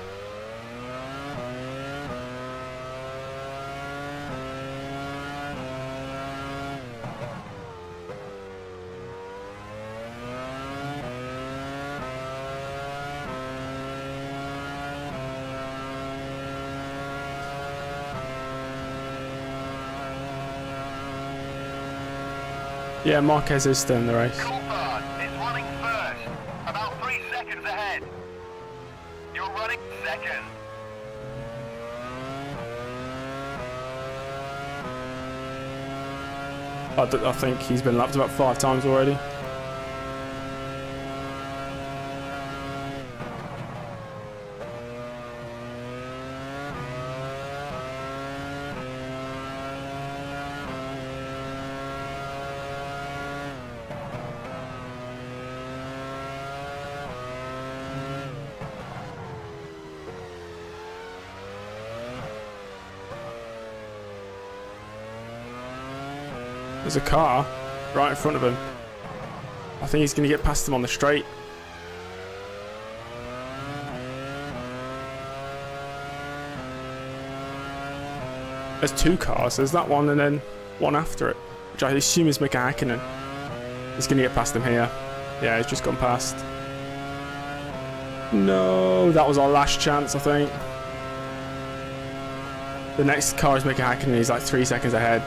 Yeah, Marquez is still in the race. Coulthard is running first, about 3 seconds ahead. You're running second. I think he's been lapped about 5 times already. There's a car right in front of him. I think he's going to get past him on the straight. There's 2 cars. There's that one and then one after it, which I assume is Mika Häkkinen. He's going to get past him here. Yeah, he's just gone past. No, that was our last chance, I think. The next car is Mika Häkkinen. He's like 3 seconds ahead.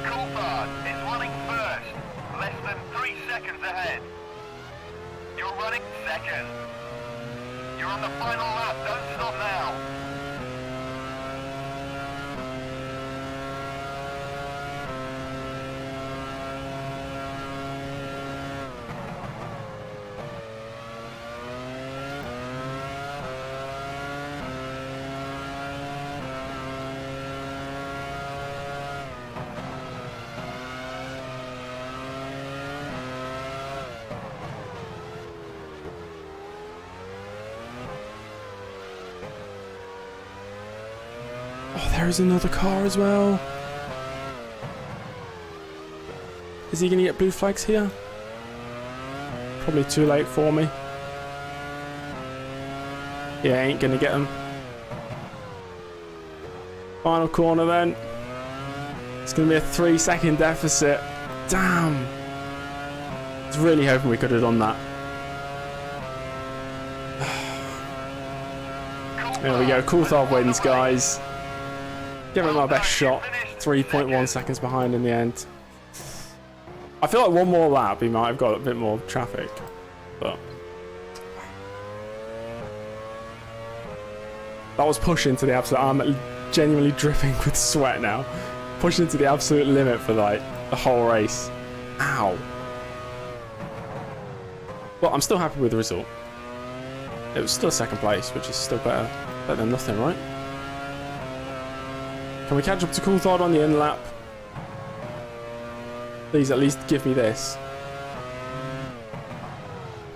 Coulthard is running first, less than 3 seconds ahead. You're running second. You're on the final lap, don't stop now. Oh, there is another car as well. Is he going to get blue flags here? Probably too late for me. Yeah, ain't going to get them. Final corner then. It's going to be a 3-second deficit. Damn. I was really hoping we could have done that. There we go. Coulthard wins, guys. Give it my best shot. 3.1 seconds behind in the end. I feel like one more lap, he might have got a bit more traffic. But that was pushing to the absolute. I'm genuinely dripping with sweat now. Pushing to the absolute limit for like the whole race. Ow. Well, I'm still happy with the result. It was still second place, which is still better than nothing, right? Can we catch up to Coulthard on the end lap? Please, at least give me this.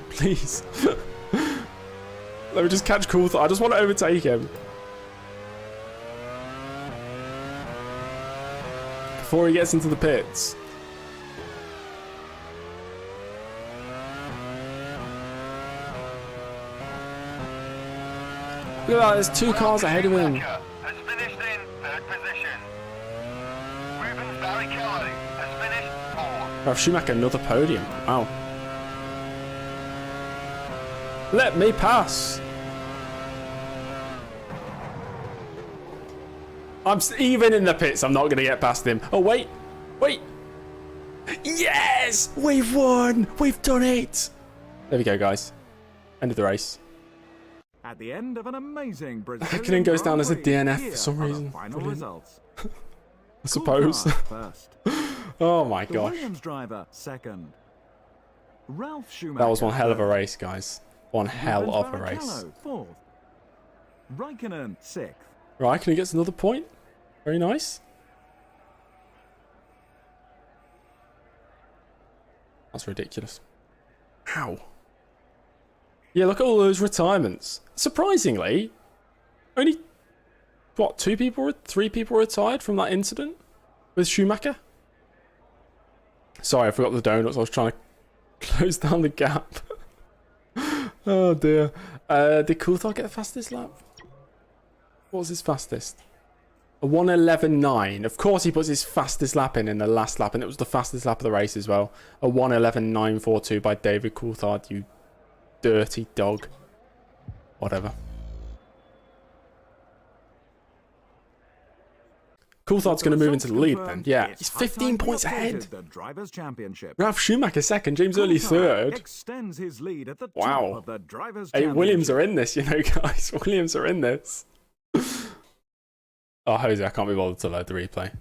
Please. Let me just catch Coulthard. I just want to overtake him. Before he gets into the pits. Look at that, there's 2 cars ahead of him. Has finished in 3rd position. Rubens Barrichello has finished 4th. Oh, Schumacher, another podium. Wow. Let me pass. Even in the pits, I'm not going to get past him. Oh, wait. Wait. Yes! We've won! We've done it! There we go, guys. End of the race. At the end of an amazing Brazilian Häkkinen goes down Grand as a Prix, DNF here for some are the reason. Final results. I suppose. Coulthard first. Oh my The gosh. Williams driver second. Ralph Schumacher. That was one hell of a third. race, guys. One hell Rubens of a race. Barrichello, fourth. Raikkonen, sixth. Raikkonen gets another point. Very nice. That's ridiculous. How? Yeah, look at all those retirements. Surprisingly, only, what, 3 people retired from that incident with Schumacher? Sorry, I forgot the donuts. I was trying to close down the gap. Oh dear. Did Coulthard get the fastest lap? What was his fastest? A 1:11.9. Of course he puts his fastest lap in the last lap, and it was the fastest lap of the race as well. A 1:11.942 by David Coulthard, you dirty dog. Whatever. Coulthard's going to move into the lead then. Yeah, he's 15 points ahead. The Drivers' Championship. Ralph Schumacher second, James Early third. Extends his lead at the Wow. top of the Drivers' Hey, Williams Championship. are in this, you know, guys. Williams are in this. Oh, Jose, I can't be bothered to load the replay.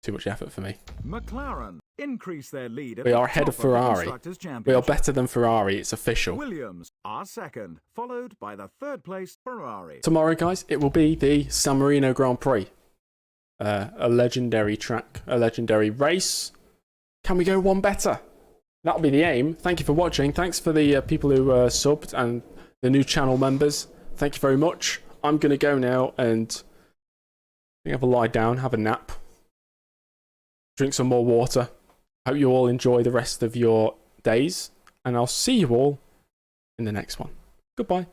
Too much effort for me. McLaren increase their lead at We the are ahead top of Ferrari. the Constructors' We are Championship. better than Ferrari. It's official. Williams are second, followed by the third place Ferrari. Tomorrow, guys, it will be the San Marino Grand Prix. A legendary track, a legendary race. Can we go one better? That'll be the aim. Thank you for watching. Thanks for the people who subbed and the new channel members. Thank you very much. I'm going to go now and have a lie down, have a nap, drink some more water. Hope you all enjoy the rest of your days, and I'll see you all in the next one. Goodbye.